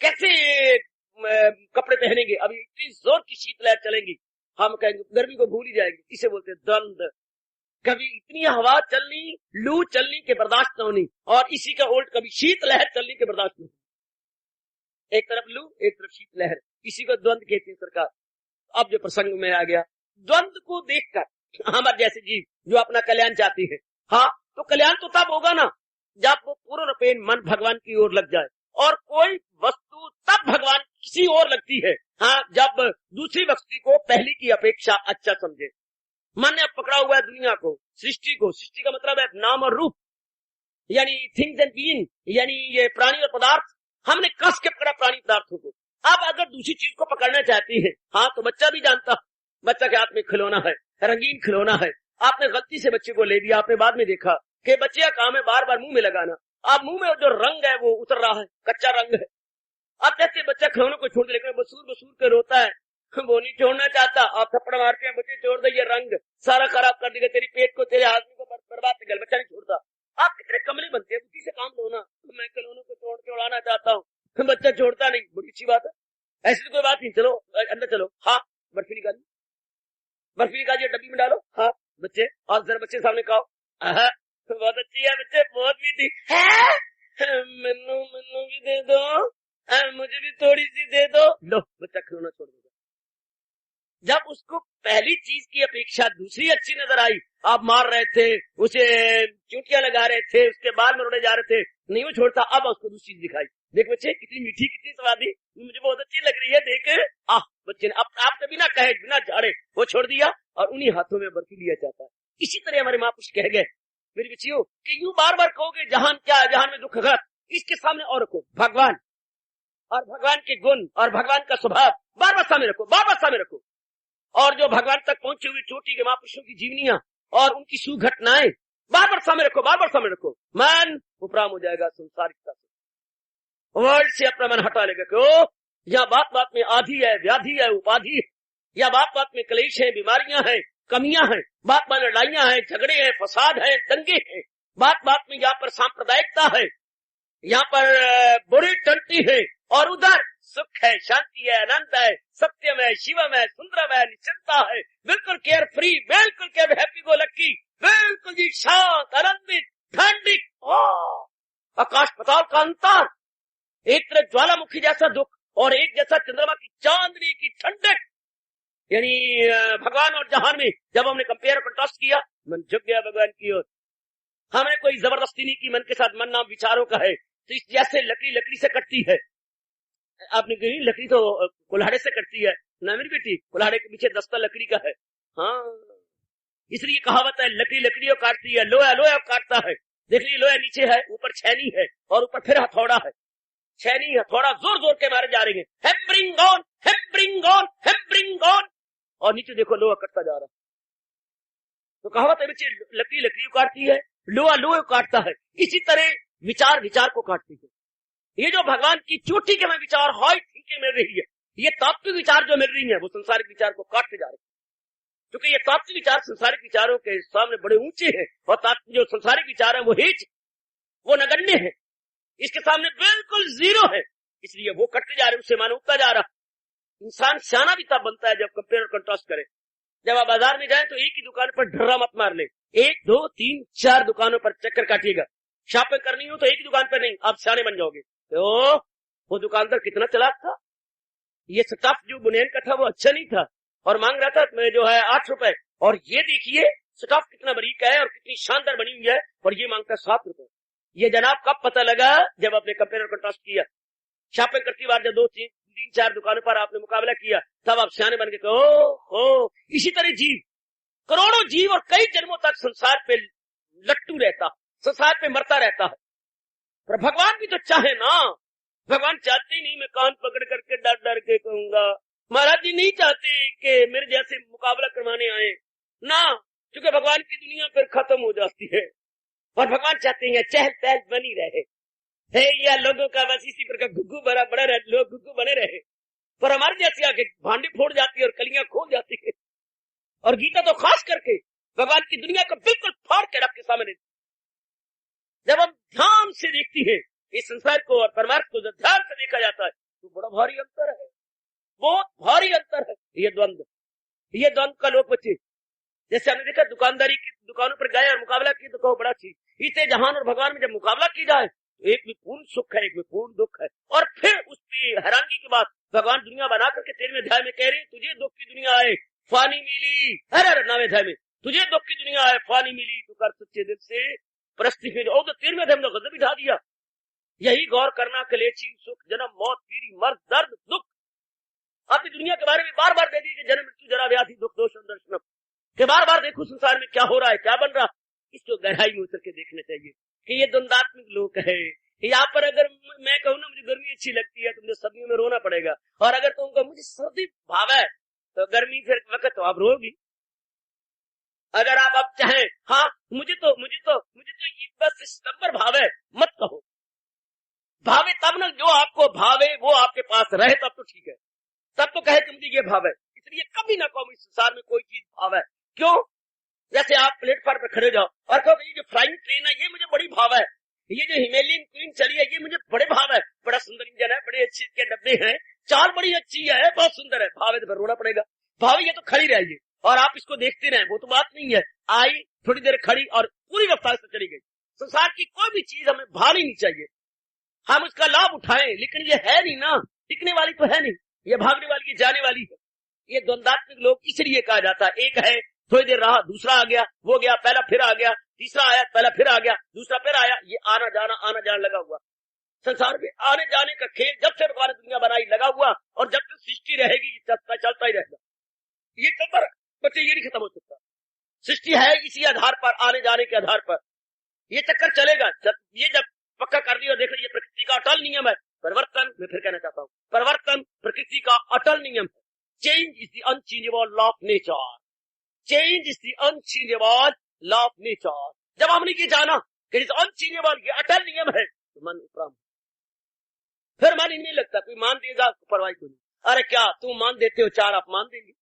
कैसे कपड़े पहनेंगे, अभी इतनी जोर की शीतलहर चलेंगी, हम कहेंगे गर्मी को भूल ही जाएगी। इसे बोलते हैं द्वंद। कभी इतनी हवा चलनी, लू चलनी के बर्दाश्त न होनी, और इसी का उल्ट कभी शीतलहर चलनी के बर्दाश्त नहीं। एक तरफ लू, एक तरफ शीतलहर, इसी को द्वंद कहती है सरकार। अब जो प्रसंग में आ गया, द्वंद को देखकर हमारे जैसे जीव जो अपना कल्याण चाहती है, हाँ तो कल्याण तो तब होगा ना जब वो पूर्ण रूपेण मन भगवान की ओर लग जाए। और कोई वस्तु तब भगवान किसी और लगती है, हाँ जब दूसरी वस्तु को पहली की अपेक्षा अच्छा समझे। मन ने अब पकड़ा हुआ है दुनिया को, सृष्टि को। सृष्टि का मतलब है नाम और रूप, यानी थिंग्स एंड बीइंग, यानी ये प्राणी और पदार्थ। हमने कस के पकड़ा प्राणी पदार्थों को। अब अगर दूसरी चीज को पकड़ना चाहती है, हाँ तो बच्चा भी जानता, बच्चा के हाथ में खिलौना है, रंगीन खिलौना है। आपने गलती से बच्चे को ले दिया, आपने बाद में देखा कि बच्चे का काम है बार बार मुंह में लगाना। अब मुंह में जो रंग है वो उतर रहा है, कच्चा रंग है। अब जैसे बच्चा खिलौनों को छोड़ दे, लेकिन बसूर बसूर के रोता है, वो नहीं छोड़ना चाहता। आप थप्पड़ मारते हैं, बच्चे छोड़ दे, ये रंग सारा खराब कर देगा तेरी पेट को, तेरे आदमी को बर्बाद कर देगा। बच्चा नहीं छोड़ता। आप कितने कमले बनते हैं, बुद्धि से काम लो ना। मैं खिलौनों को छोड़ाना चाहता हूँ, बच्चा छोड़ता नहीं, बड़ी अच्छी बात है, ऐसी तो कोई बात नहीं। चलो अंदर चलो, हाँ बर्फी निकालिए, बर्फी निकालिए, डब्बी में डालो, हाँ बच्चे, और जरा बच्चे सामने खाओ, बहुत अच्छी है बच्चे, बहुत मीठी है, मन्नू भी दे दो, मुझे भी थोड़ी सी दे दो। लो बच्चा खिलौना छोड़ देगा। जब उसको पहली चीज की अपेक्षा दूसरी अच्छी नजर आई, आप मार रहे थे उसे, चूटियां लगा रहे थे, उसके बाल मरोड़े जा रहे थे, नहीं वो छोड़ता। अब उसको दूसरी चीज दिखाई, देख बच्चे कितनी मीठी, कितनी स्वादी, मुझे बहुत अच्छी लग रही है, देख। बच्चे ने आप बिना कहे, बिना झाड़े वो छोड़ दिया, और उन्हीं हाथों में बर्फी लिया जाता है। इसी तरह हमारे महापुरुष कह गए, मेरी बच्चियों, कि यूं बार बार कहोगे जहान क्या है, जहान में दुख घट, इसके सामने और रखो भगवान, और भगवान के गुण और भगवान का स्वभाव बार बार सामने रखो, बार बार सामने रखो। और जो भगवान तक पहुंचे हुए चोटी के महापुरुषों की जीवनियां और उनकी सुघटनाएं बार बार सामने रखो, बार बार सामने रखो। मन उपराम हो जाएगा संसारिकता से, वर्ल्ड से अपना मन हटा लेगा। क्यों? यहाँ बात बात में आधी है, व्याधि है, उपाधि है, या बात बात में क्लेश है, बीमारियां हैं, कमियां हैं, बात बात में लड़ाइयां हैं, झगड़े हैं, फसाद है, दंगे हैं, बात बात में यहाँ पर सांप्रदायिकता है, यहाँ पर बुरी टंटी है, और उधर सुख है, शांति है, आनंद है, सत्यम है, शिवम है, सुंदरम है, निश्चिंता है, बिल्कुल केयर फ्री, बिल्कुल के हैप्पी गो लक्की, बिल्कुल जी शांत, आनंदित, ठंडिक। आकाश पताल का अंतर, एक तरफ ज्वालामुखी जैसा दुख और एक जैसा चंद्रमा की चांदनी की ठंडक। यानी भगवान और जहान में जब हमने कंपेयर कंट्रास्ट किया, मन झुक गया भगवान की ओर। हमने कोई जबरदस्ती नहीं की मन के साथ, मन नाम विचारों का है। तो इस जैसे लकड़ी से कटती है, आपने कही लकड़ी तो कुल्हाड़े से कटती है ना मेरी बेटी, कुल्हाड़े के पीछे दस्ता लकड़ी का है। हाँ, इसलिए कहावत है लकड़ी लकड़ियों काटती है, लोहा लोहा काटता है। देख लीजिए, लोहा नीचे है, ऊपर छेनी है, और ऊपर फिर हथौड़ा है। छेनी हथौड़ा जोर जोर के मारे जा रहे हैं, hammering on, hammering on, hammering on, और नीचे देखो लोहा कटता जा रहा है। तो कहावत है बच्चे, लकड़ी लकड़ी काटती है, लोहा लोहे काटता है। इसी तरह विचार विचार को काटती है। ये जो भगवान की चोटी के में विचार हाई थिंकिंग मिल रही है, ये तात्विक विचार जो मिल रही है, वो संसारिक विचार को काटते जा रहे हैं। क्योंकि ये तात्विक विचार संसारिक विचारों के सामने बड़े ऊंचे हैं, और जो संसारिक विचार है वो हेच, वो नगण्य है, इसके सामने बिल्कुल जीरो है। इसलिए वो कटते जा रहे, उससे मान उठता जा रहा। इंसान सियाना भी तब बनता है जब कंपेयर और कंट्रास्ट करे। जब आप बाजार में जाए तो एक ही दुकान पर ढर्रा मत मार ले, 1 2 3 4 दुकानों पर चक्कर काटिएगा। शॉपिंग करनी हो तो एक ही दुकान पर नहीं, आप सियाने बन जाओगे। तो वो दुकानदार कितना चालाक था, ये स्टफ जो बुनियान का था वो अच्छा नहीं था, और मांग रहा था जो है 8 रुपए, और ये देखिए स्टफ कितना बारीक है और कितनी शानदार बनी हुई है, और ये मांगता 7 रुपए। ये जनाब कब पता लगा? जब आपने कंपेयर और कंट्रास्ट किया। शॉपिंग करती बार जब 2 3 4 दुकानों पर आपने मुकाबला किया, तब आप सियाने बन के कहो। इसी तरह जीव, करोड़ों जीव और कई जन्मों तक संसार पे लट्टू रहता, संसार पे मरता रहता है। पर भगवान भी तो चाहे ना, भगवान चाहते ही नहीं मैं कान पकड़ करके डर डर के कहूंगा। महाराज जी नहीं चाहते कि मेरे जैसे मुकाबला करवाने आए ना, क्योंकि भगवान की दुनिया फिर खत्म हो जाती है, और भगवान चाहते हैं चहल पहल बनी रहे है, या लोगों का बस इसी प्रकार घुग्गू बड़ा बड़ा रहे, लोग घुग्गू बने रहे। पर हमारे जैसे आके भांडी फोड़ जाती है और कलियां खोल जाती है। और गीता तो खास करके भगवान की दुनिया को बिल्कुल फाड़ के रख के सामने। जब हम ध्यान से देखती है इस संसार को और परमार्थ को, जब ध्यान से देखा जाता है तो बड़ा भारी अंतर है, बहुत भारी अंतर है। ये द्वंद्व का लोग बच्चे, जैसे हमने देखा दुकानदारी की दुकानों पर गए और मुकाबला की तो कहो बड़ा चीज, इसे जहान और भगवान में जब मुकाबला की जाए तो एक में पूर्ण सुख है, एक में पूर्ण दुख है। और फिर उसकी हैरानगी के बाद भगवान दुनिया बना करके 13वें अध्याय में कह रहे तुझे दुख की दुनिया है फानी मिली, अरे 9वें अध्याय में तुझे दुख की दुनिया है फानी मिली, तू कर सच्चे दिल से परस्ती में। और 13वें अध्याय में गजब बिठा दिया, यही गौर करना कलेची सुख जन्म मौत पीड़ी मर्द दर्द दुख। आपकी दुनिया के बारे में बार बार दे दी जन्म मृत्यु जरा व्याधि दुख दोष दर्शनम के बार बार देखो संसार में क्या हो रहा है, क्या बन रहा। इसको गहराई में उतर के देखना चाहिए कि ये द्वंदात्मक लोक है। यहाँ पर अगर मैं कहूँ ना मुझे गर्मी अच्छी लगती है तो मुझे सर्दियों में रोना पड़ेगा, और अगर तुम कहो मुझे सर्दी भाव है तो गर्मी फिर वक्त तो आप रोगी। अगर आप अब चाहें हाँ मुझे तो बस सितंबर भाव है, मत कहो भावे तब ना, जो आपको भावे वो आपके पास रहे तब तो ठीक है, तब तो कहे कि मुझे ये भाव है। इसलिए कभी ना कहो इस संसार में कोई चीज भाव है। क्यों? जैसे आप प्लेटफॉर्म पर खड़े जाओ और कहो ये जो फ्लाइंग ट्रेन है ये मुझे बड़ी भाव है, ये जो हिमालयन क्वीन चली है ये मुझे बड़े भाव है, बड़ा सुंदर इंजन है, बड़े अच्छे के डब्बे हैं, चाल बड़ी अच्छी है, बहुत सुंदर है, भाव है तो फिर रोना पड़ेगा। भाव ये तो खड़ी रहेगी और आप इसको देखते रहे, वो तो बात नहीं है। आई थोड़ी देर खड़ी और पूरी रफ्तार से चली गई। संसार की कोई भी चीज हमें भारी नहीं चाहिए, हम उसका लाभ उठाएं, लेकिन ये है नहीं ना, टिकने वाली तो है नहीं, ये भागने वाली, ये जाने वाली है। ये द्वंदात्मक लोग इसलिए कहा जाता है, एक है थोड़ी देर रहा, दूसरा आ गया, वो गया, पहला फिर आ गया, तीसरा आया, पहला फिर आ गया, दूसरा फिर आया, ये आना जाना लगा हुआ। संसार में आने जाने का खेल जब से भगवान ने दुनिया बनाई लगा हुआ, और जब तक सृष्टि रहेगी चलता ही रहेगा। ये चलता बच्चे, ये नहीं खत्म हो सकता। सृष्टि है इसी आधार पर, आने जाने के आधार पर ये चक्कर चलेगा। ये जब पक्का कर लिया, देख ये प्रकृति का अटल नियम है। परिवर्तन, मैं फिर कहना चाहता हूँ, परिवर्तन प्रकृति का अटल नियम है। Change is the unchangeable law of nature, change is the unchangeable law of nature. जब हमने ये जाना कि इस अनचेंजेबल ये अटल नियम है तो मन उपराम, फिर मन ही नहीं लगता। कोई मान देगा परवाही को नहीं, अरे क्या तुम मान देते हो, चार आप मान देंगे,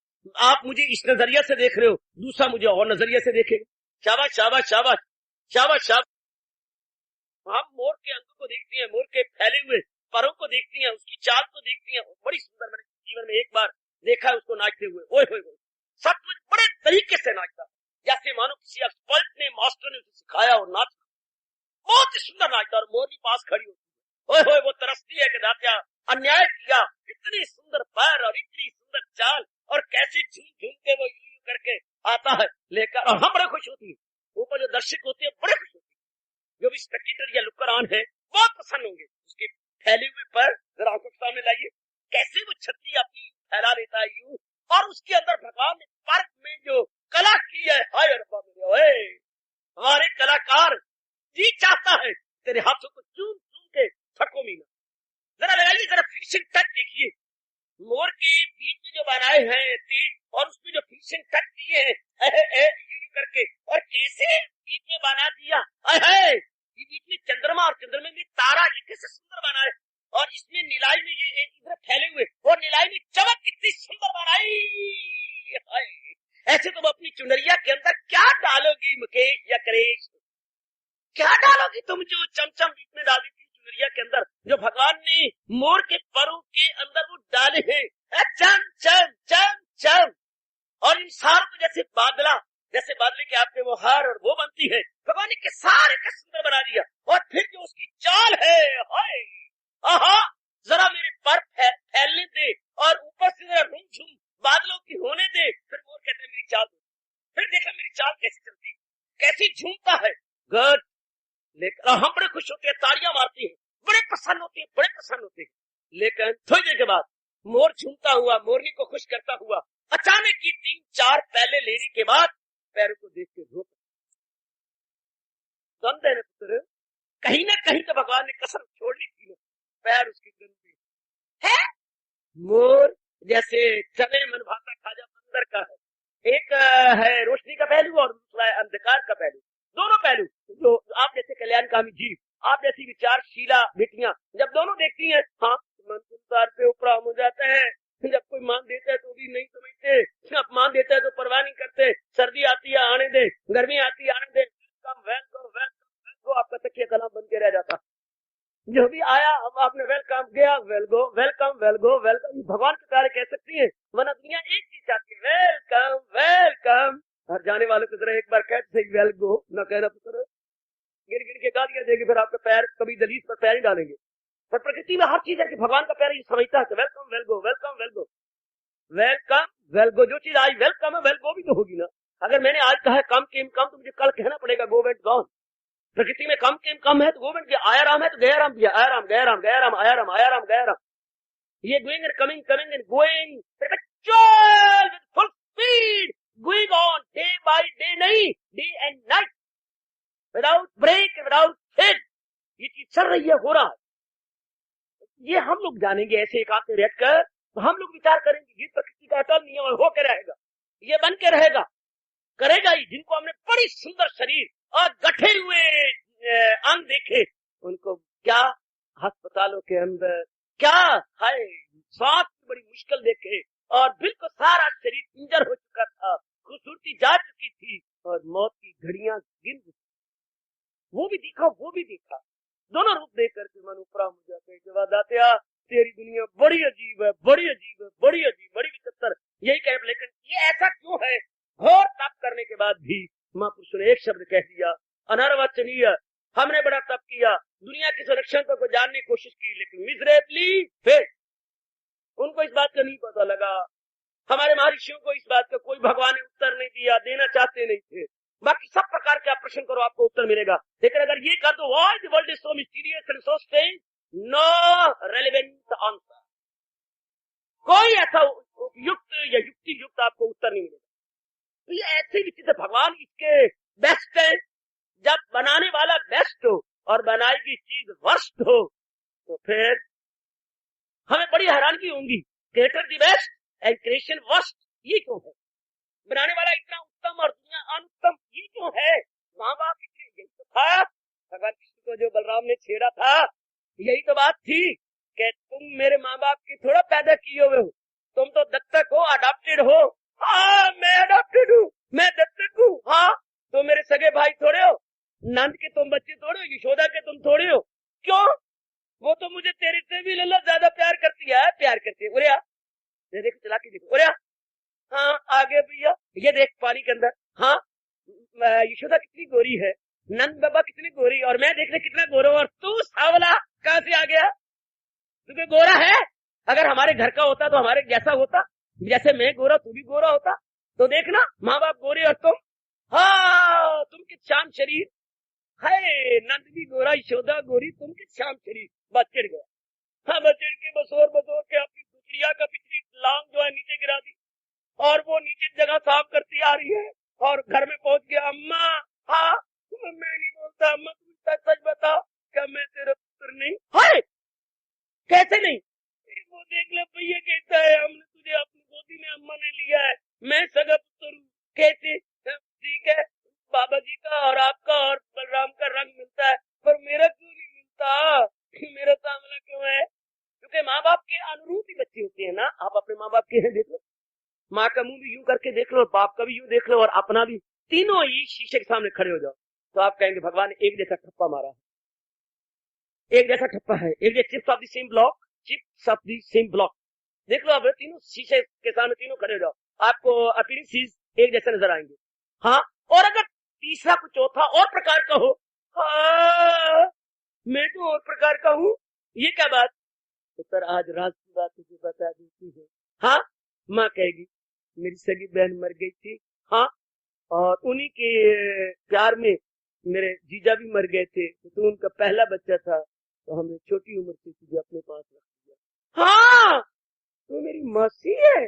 आप मुझे इस नजरिया से देख रहे हो, दूसरा मुझे और नजरिया से देखेगा। शाबाश शाबाश शाबाश शाबाश शाबाश। हम मोर के अंग को देखती हैं, मोर के फैले हुए परों को देखती हैं, उसकी चाल को देखती हैं, बड़ी सुंदर। मैंने जीवन में एक बार देखा है उसको नाचते हुए, ओए होए होए, सचमुच बड़े तरीके से नाचता, जैसे मानो किसी एक्सपर्ट ने, मास्टर ने उसे सिखाया और नाचता, बहुत ही सुंदर नाचता। और मोरनी पास खड़ी होती है, ओए होए वो तरसती है कि दात्या अन्याय किया, इतनी सुंदर पैर और इतनी सुंदर चाल, और कैसे झूम झूम के वो यूं करके आता है लेकर, और हम बड़े खुश होती है। ऊपर जो दर्शक होते हैं बड़े खुश होते हैं, जो भी स्पेक्टेटर या लुकर ऑन है बहुत प्रसन्न होंगे। उसके फैले हुए पैर जरा आंखों के सामने लाइए, कैसे वो छत्ती अपनी फैला देता है यूं, और उसके अंदर भगवान ने पर्व में जो कला की है, हाय रब्बा मेरे, ओए हमारे कलाकार जी चाहता है तेरे हाथों को चूम चूम के थको मीना। जरा लगाइए, जरा फिनिशिंग टच देखिए, मोर के बीच में जो बनाए हैं तेज, और उसमें जो फिनिशिंग टच दिए हैं करके, और कैसे बीच में बना दिया, ये बीच में चंद्रमा और चंद्रमा में तारा, ये कैसे सुंदर बना है, और इसमें नीलाई में ये इधर फैले हुए, और नीलाई में चमक कितनी सुंदर बनाई। ऐसे तुम अपनी चुनरिया के अंदर क्या डालोगी मुकेश या करेश, क्या डालोगी तुम जो चमचम बीच में डाल दी थी चुनरिया के अंदर, जो भगवान ने मोर के परों के अंदर वो डाले हैं, चम चम चम चम। और इन सारों को जैसे बादले के आपके वो हार और वो बनती है, भगवान ने के सारे का सुंदर बना दिया। और फिर जो उसकी चाल है, हाय आहा, जरा मेरे पर फैलने दे, और ऊपर से जरा रूम बादलों की होने दे, फिर मोर कहते हैं मेरी चाल दो, फिर देखा मेरी चाल कैसी चलती, कैसी झूमता है, गुड। लेकिन हम बड़े खुश होते हैं, तालियां मारती हैं, बड़े प्रसन्न होते हैं, बड़े प्रसन्न होते हैं। लेकिन थोड़ी देर के बाद मोर झूमता हुआ, मोरनी को खुश करता हुआ, अचानक की 3-4 पहले लेने के बाद पैरों को देख के रोता। द्वंद्व है पुत्र, कहीं ना कहीं तो भगवान ने कसम छोड़नी थी ना, पैर उसकी गंदे है। मोर जैसे चने मन भाता खाजा बंदर का है, एक है रोशनी का पहलू और दूसरा है अंधकार का पहलू। दोनों पहलू जो आप जैसे कल्याणकामी जीव, आप जैसी विचारशीला बेटियां जब दोनों देखती हैं, हाँ मन संसार पे उपराम हो जाता है। जब कोई मान देता है तो भी नहीं समझते, जब मान देता है तो परवाह नहीं करते, सर्दी आती है आने दे, गर्मी आती है आने दे, वेलकम वेलकम वेलकम वेलकम, आपका तकिया कलाम बन के रह जाता। जो भी आया अब आपने वेलकम गया, वेलगो वेलकम वेलगो वेलकम, भगवान के प्यारे कह सकती है, वरना दुनिया एक चीज चाहती है, वेलकम वेलकम। और जाने वाले की तरह एक बार कहते सही वेलगो न कहना तो तरह गिर गिर के गालियां देगी, फिर आपका पैर कभी दलीज पर पैर ही डालेंगे। पर प्रकृति में हर चीज है कि भगवान का प्यार ये समझता है, वेलकम वेलगो वेलकम वेलगो वेलकम वेलगो, जो चीज आज वेलकम है वेलगो भी तो होगी ना। अगर मैंने आज कहा कम केम कम तो मुझे कल कहना पड़ेगा गो वेंट गॉन। प्रकृति में कम केम कम है तो गो वेंट गया, आया राम है तो गया राम भी, आया राम गया राम गया राम आया राम आया राम गया राम। ये going and coming coming and going perpetual with full speed going on day by day, नहीं day and night, without break without फिर ये चीज चल रही है, हो रहा है। ये हम लोग जानेंगे ऐसे एकांत में रहकर, तो हम लोग विचार करेंगे ये प्रकृति का अटल नियम हो के रहेगा, ये बन के रहेगा, करेगा ही। जिनको हमने बड़ी सुंदर शरीर और गठे हुए अंग देखे, उनको क्या अस्पतालों के अंदर क्या है सांस की बड़ी मुश्किल देखे, और बिल्कुल सारा शरीर पिंजर हो चुका था, खूबसूरती जा चुकी थी और मौत की घड़ियां गिन, वो भी देखा वो भी देखा। दोनों रूप देख करके मन उपरा हो जाते हैं। जब दात्या तेरी दुनिया बड़ी अजीब है, बड़ी अजीब है, बड़ी अजीब, बड़ी विचित्र, यही कह, लेकिन ये ऐसा क्यों है? घोर तप करने के बाद भी महापुरुषों ने एक शब्द कह दिया, अनर्वचनीय। हमने बड़ा तप किया, दुनिया के संरक्षण को जानने की कोशिश की, लेकिन मिजरेबली फेल। उनको इस बात का नहीं पता लगा। हमारे महर्षियों को इस बात का कोई भगवान ने उत्तर नहीं दिया, देना चाहते नहीं थे। बाकी सब प्रकार के आप प्रश्न करो आपको उत्तर मिलेगा, लेकिन अगर ये कर दो why the world is so mysterious and so strange, no relevant answer, कोई ऐसा उपयुक्त या युक्ति युक्त आपको उत्तर नहीं मिलेगा। तो ये ऐसे विचित्र भगवान इसके बेस्ट है। जब बनाने वाला बेस्ट हो और बनाई गई चीज वर्स्ट हो तो फिर हमें बड़ी हैरानगी होगी, creator the best and creation worst, ये क्यों है? बनाने वाला इतना उत्तम और दुनिया अनुत्तम, ये क्यों है? माँ बाप इतने, यही तो था भगवान कृष्ण को जो बलराम ने छेड़ा था, यही तो बात थी कि तुम मेरे माँ बाप की थोड़ा पैदा किए हुए हो, तुम तो दत्तक हो, अडॉप्टेड हो। हाँ मैं अडॉप्टेड हूँ, मैं दत्तक हूँ। हाँ तो मेरे सगे भाई थोड़े हो, नंद के तुम बच्चे थोड़े हो, यशोदा के तुम थोड़े हो। क्यों? वो तो मुझे तेरे से भी लल्ला ज्यादा प्यार करती है, प्यार करती है। उरिया देखो, चला के देखो, उरिया हाँ आगे भैया, ये देख पानी के अंदर, हाँ यशोदा कितनी गोरी है, नंद बाबा कितनी गोरी, और मैं देख रहे कितना गोरा, और तू सावला कहां से आ गया? तुझे गोरा है? अगर हमारे घर का होता तो हमारे जैसा होता, जैसे मैं गोरा तू भी गोरा होता। तो देखना माँ बाप गोरे और तुम, हाँ तुम किस शाम शरीर है, नंद भी गोरा यशोदा गोरी, तुम किस शाम शरीर। बस चिढ़ गया, हाँ बस चिढ़ के बसोर के अपनी गुजरिया का पिछली लांग जो है नीचे गिरा दी, और वो नीचे जगह साफ करती आ रही है, और घर में पहुंच गया। अम्मा हाँ मैं नहीं बोलता, अम्मा तुम सच बताओ, क्या मैं तेरा पुत्र नहीं? हाय कैसे नहीं? वो देख ले भैया कहता है हमने तुझे अपनी गोदी में अम्मा ने लिया है, मैं सगा पुत्र हूँ। कैसे? ठीक है बाबा जी का और आपका और बलराम का रंग मिलता है, पर मेरा क्यों नहीं मिलता? मेरा सामला क्यों है? क्योंकि माँ बाप के अनुरूप ही बच्चे होते हैं ना। आप अपने माँ बाप के हैं देख लो, माँ का मुंह भी यूं करके देख लो, और बाप का भी यूं देख लो, और अपना भी, तीनों ही शीशे के सामने खड़े हो जाओ, तो आप कहेंगे भगवान ने एक जैसा ठप्पा मारा है, एक जैसा ठप्पा है, एक जैसा chips of the same block, chips of the same block. देख लो आप तीनों शीशे के सामने तीनों खड़े हो जाओ, आपको अपीयरेंसेस एक जैसे नजर आएंगे। हाँ और अगर तीसरा कुछ चौथा और प्रकार का हो, हाँ मैं तो और प्रकार का हूँ, ये क्या बात? तो आज रात की बात तुझे बता देती है। हाँ माँ कहेगी मेरी सगी बहन मर गई थी, हाँ और उन्हीं के प्यार में मेरे जीजा भी मर गए थे, तो उनका पहला बच्चा था, तो हमने छोटी उम्र से तुझे अपने पास रख दिया। हाँ तो मेरी मौसी है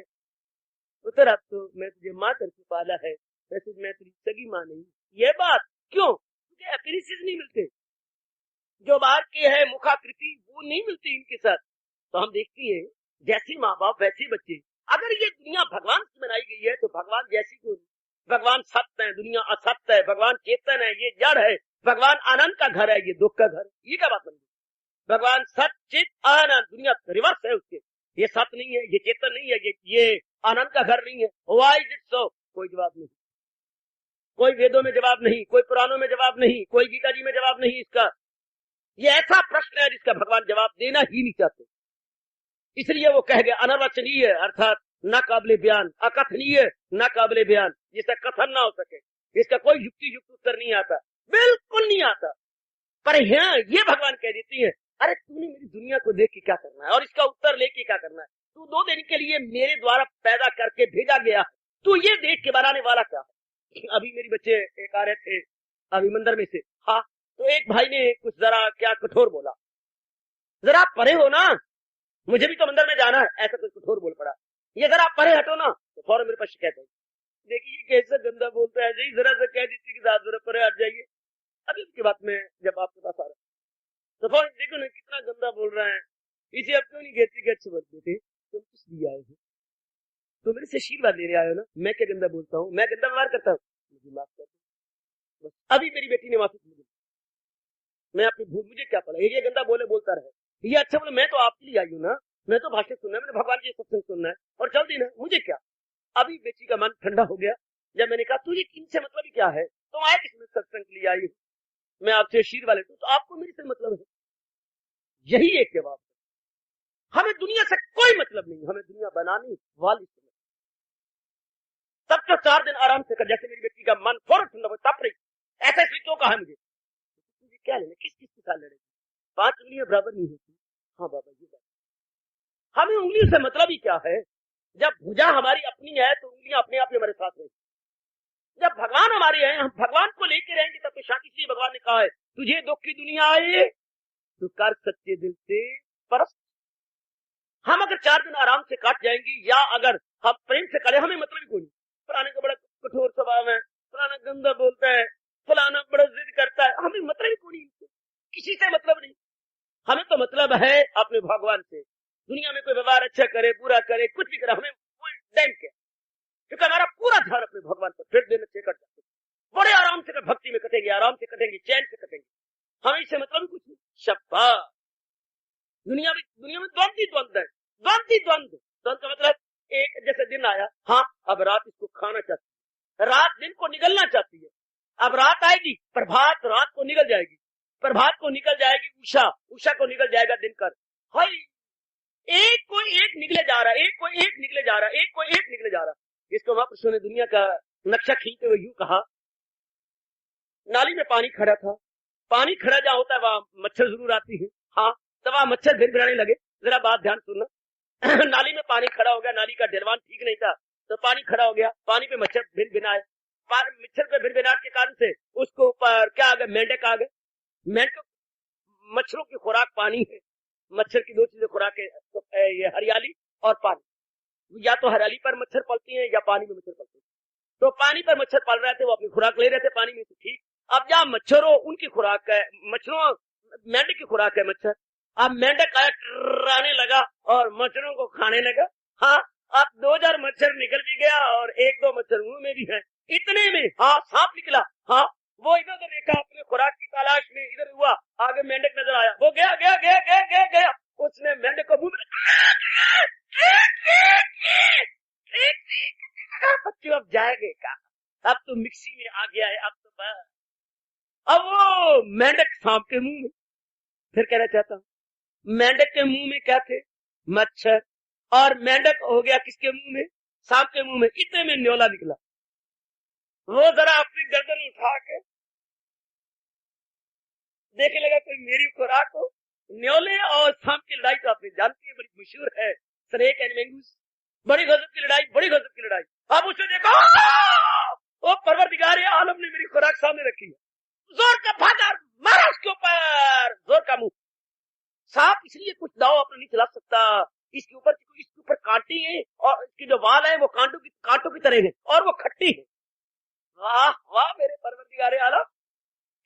पुत्र, अब तो मैं तुझे माँ करके पाला है, वैसे मैं तेरी सगी माँ नहीं। ये बात क्यों? क्योंकि अपीयरेंसेस नहीं मिलते, जो बाहर के है मुखाकृति वो नहीं मिलती इनके साथ। तो हम देखती हैं जैसे माँ बाप वैसे बच्चे। अगर ये दुनिया भगवान से बनाई गई है तो भगवान जैसी क्यों? भगवान सत्य है, दुनिया असत्य है, भगवान चेतन है, ये जड़ है, भगवान आनंद का घर है, ये दुख का घर है। ये क्या बात बन गई? भगवान सत्य चित आनंद, दुनिया रिवर्स है उसके, ये सत्य नहीं है, ये चेतन नहीं है, ये आनंद का घर नहीं है। Why is it so? कोई जवाब नहीं। कोई वेदों में जवाब नहीं, कोई पुराणों में जवाब नहीं, कोई गीता जी में जवाब नहीं इसका। ये ऐसा प्रश्न है जिसका भगवान जवाब देना ही नहीं चाहते, इसलिए वो कह गए अनर्वचनीय, अर्थात न काबिले बयान, अकथनीय न काबिले बयान, जिसका कथन ना हो सके, इसका कोई युक्ति युक्त उत्तर नहीं आता, बिल्कुल नहीं आता। पर हाँ, ये भगवान कह देती है, अरे तूने मेरी दुनिया को देख के क्या करना है और इसका उत्तर लेके क्या करना है? तू 2 दिन के लिए मेरे द्वारा पैदा करके भेजा गया, तू ये देख के बनाने वाला क्या है? अभी मेरी बच्चे एक आ रहे थे अभी मंदिर में से, हाँ, तो एक भाई ने कुछ जरा क्या कठोर बोला, जरा परे हो ना, मुझे भी तो मंदिर में जाना है, ऐसा कुछ कठोर बोल पड़ा। ये जरा परे हटो ना, तो फौरन मेरे पास शिकायत है, देखिए कैसे गंदा बोलता है, जरा सा कह देती कि साथ जरा परे हट जाइए। अभी उसके बाद में जब आपके पास आ रहा तो फौरन देखो ना कितना गंदा बोल रहा है, इसे अब क्यों नहीं कहती कि अच्छे बोलते थे, तुम किस लिए आए हो, तो मेरे से आशीर्वाद लेने आए हो ना, मैं क्या गंदा बोलता हूँ, मैं गंदा व्यवहार करता हूँ, मुझे माफ कर दो। अभी मेरी बेटी ने माफी मांगी, मैं अपनी भूल, मुझे क्या पड़ा, ये गंदा बोलता रहे, ये अच्छा बोले, मैं तो आपके लिए आई हूँ ना, मैं तो भाषण सुनना है, मैंने भगवान जी सत्संग सुनना है और चल देना, मुझे क्या। अभी बेटी का मन ठंडा हो गया, जब मैंने कहा तुझे इनसे मतलब ही क्या है, तुम आए किसमें सत्संग के लिए आई हो, मैं आपसे आशीर्वाद लेता हूँ, तो आपको मेरे से मतलब है। यही एक जवाब है, हमें दुनिया से कोई मतलब नहीं, हमें दुनिया बनानी वाली से। तब तो 4 दिन आराम से कर, जैसे मेरी बेटी का मन फौरन ठंडा हो, तप रही, ऐसा इसलिए क्यों कहा मुझे, तुझे क्या लेना, किस किस के साथ लड़ेगी, 5 उंगलियां बराबर नहीं होती। हाँ बाबा जी, हमें उंगलियों से मतलब ही क्या है, जब भुजा हमारी अपनी है तो उंगलियां अपने आप ही हमारे साथ रहेगी। जब भगवान हमारे हैं, हम भगवान को लेके रहेंगे, तब तो शांति से भगवान ने कहा है तुझे दुख की दुनिया आए तो कर सच्चे दिल से परस्त। हम अगर 4 दिन आराम से काट जाएंगे या अगर हम प्रेम से करें, हमें मतलब ही कोई नहीं, फलाने का बड़ा कठोर स्वभाव है, फलाना गंदा बोलता है, फलाना बड़ा जिद करता है, हमें मतलब ही कोई नहीं, किसी से मतलब नहीं। हमें तो मतलब है अपने भगवान से। दुनिया में कोई व्यवहार अच्छा करे बुरा करे कुछ भी करे, हमें कोई टाइम क्या, क्योंकि हमारा पूरा ध्यान अपने भगवान पर फिर देने से कट जाते, बड़े आराम से भक्ति में कटेंगे, आराम से कटेंगे, चैन से कटेंगे, हमें इससे मतलब ही कुछ नहीं। शब्बा दुनिया में द्वंद है, द्वंद का मतलब एक जैसे दिन आया, हाँ अब रात इसको खाना चाहती है, रात दिन को निगलना चाहती है, अब रात आएगी, प्रभात रात को निगल जाएगी, प्रभात को निकल जाएगी उषा को निकल जाएगा दिनकर। हाय, एक कोई एक निकले जा रहा है, एक कोई एक निकले जा रहा है, एक कोई एक निकले जा रहा है। इसको महापुरुषों ने दुनिया का नक्शा खींचते हुए यूं कहा, नाली में पानी खड़ा था, पानी खड़ा जहां होता है वहां मच्छर जरूर आती है, हाँ तब वहां मच्छर भिड़भिड़ाने लगे। जरा बात ध्यान सुनना, नाली में पानी खड़ा हो गया, नाली का ढलवान ठीक नहीं था तो पानी खड़ा हो गया, पानी पे मच्छर भिनभिनाए, मच्छर के भिनभिनाट के कारण से उसको ऊपर क्या आ गए, मेंढक आ गए। मेंढक, मच्छरों की खुराक पानी है, मच्छर की 2 चीजें खुराक है, ये हरियाली और पानी, या तो हरियाली पर मच्छर पलती है या पानी में मच्छर पलते हैं। तो पानी पर मच्छर पल रहे थे, वो अपनी खुराक ले रहे थे पानी में से, ठीक। अब जहाँ मच्छरों उनकी खुराक है, मच्छरों मेंढक की खुराक है मच्छर, अब मेंढक आया टर्राने लगा और मच्छरों को खाने लगा। हाँ, अब 2000 मच्छर निकल भी गया और 1-2 मच्छर मुंह में भी है। इतने में हाँ सांप निकला, हाँ वो इधर उधर देखा, अपने खुराक की तलाश में इधर हुआ, आगे मेंढक नजर आया, वो गया गया गया गया गया गया, उसने मेंढक को मुंह में बच्चों अब जाएंगे का, अब तो मिक्सी में आ गया है, अब तो बस। अब वो मेंढक सांप के मुंह में, फिर कहना चाहता हूँ मेंढक के मुंह में क्या थे, मच्छर, और मेंढक हो गया किसके मुंह में, सांप के मुंह में। इतने में न्योला निकला, वो जरा अपनी गर्दन उठा के देखने लगा कोई मेरी खुराक हो। न्योले और सांप की लड़ाई तो आपने जानती है, बड़ी मशहूर है, स्नेक एंड मैंगूस, बड़ी गजब की लड़ाई, बड़ी गजब की लड़ाई। अब उसे देखो, वो परवरदिगार आलम ने मेरी खुराक सामने रखी है, जोर का भागा मारा उसके ऊपर, जोर का मुंह। सांप इसलिए कुछ दाव अपना नहीं चला सकता, इसके ऊपर कांटे हैं और इसके जो वाल है वो कांटों की तरह है और वो खट्टी है। वाह वाह मेरे परवरदिगार आलम,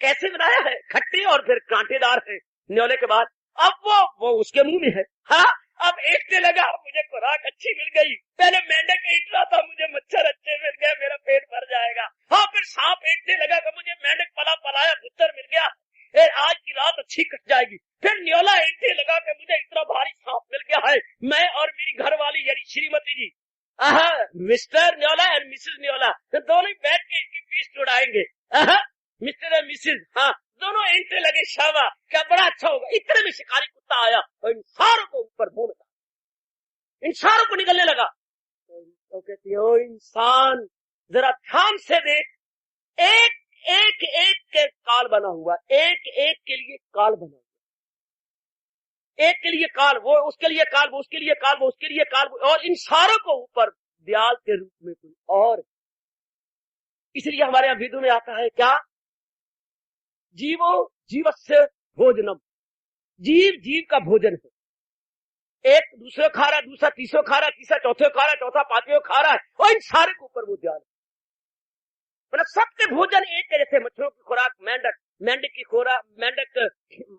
कैसे बनाया है, खट्टी और फिर कांटेदार है न्योले के बाद। अब वो उसके मुंह में है। हाँ, अब एकने लगा, मुझे खुराक अच्छी मिल गई, पहले मेंढक ईट रहा था, मुझे मच्छर अच्छे मिल गए, मेरा पेट भर जाएगा। हाँ, फिर सांप एकने लगा कि मुझे मेंढक पलाया भुत्तर मिल गया, आज की रात अच्छी कट जाएगी। फिर न्योला एकने लगा कि मुझे इतना भारी सांप मिल गया है, मैं और मेरी घरवाली यानी श्रीमती जी, मिस्टर न्योला एंड मिसेस न्योला, तो दोनों बैठ के इसकी एपिसोड आएंगे, मिस्टर एंड मिसेज, हाँ दोनों एंट्री लगे, शाबा क्या बड़ा अच्छा होगा। इतने में शिकारी कुत्ता आया और इन सारों को ऊपर मुंह, इन सारों को निकलने लगा। तो कहती है, ओ इंसान जरा ध्यान से देख, एक एक एक के काल बना हुआ, एक एक के लिए काल बना हुआ, एक के लिए काल, वो उसके लिए काल, वो उसके लिए काल, वो उसके लिए काल, और इन सारों को ऊपर दयाल के रूप में कोई और। इसलिए हमारे यहाँ वेदों में आता है क्या, जीवो जीवस्य भोजनम, जीव जीव का भोजन है। एक दूसरे खा रहा है, दूसरा तीसरे खा रहा है, तीसरा चौथे खा रहा है, चौथा पांचवें खा रहा है, और इन सारे के ऊपर वो ध्यान है। मतलब सबके भोजन एक है। जैसे मच्छरों की खुराक मेंढक, मेंढक की खुराक मेंढक,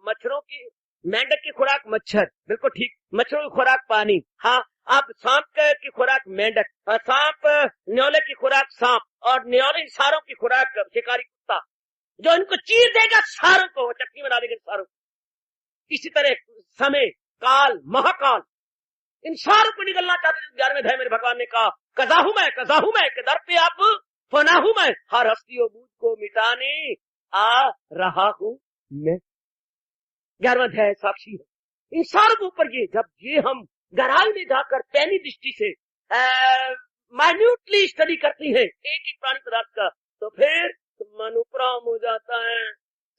मच्छरों की, मेंढक की खुराक मच्छर, बिल्कुल ठीक, मच्छरों की खुराक पानी, हाँ। अब सांप की खुराक मेंढक, सांप न्योले की खुराक सांप, और न्योले सारों की खुराक शिकारी कुत्ता, जो इनको चीर देगा सारों को, चटनी बना देगा सारों को। इसी तरह समय, काल, महाकाल, इन सारों को निकलना चाहते हैं। 11वें अध्याय में भगवान ने कहा, कजाहू मैं के दर पे आप फना हूं मैं, हर हस्तियों बूझ को मिटाने आ रहा हूं मैं। 11वां अध्याय साक्षी है। इन सारों के ऊपर जब ये हम गहराई में जाकर पैनी दृष्टि से माइन्यूटली स्टडी करती है एक एक प्राणी पदार्थ का, तो फिर मन उपराम हो जाता है।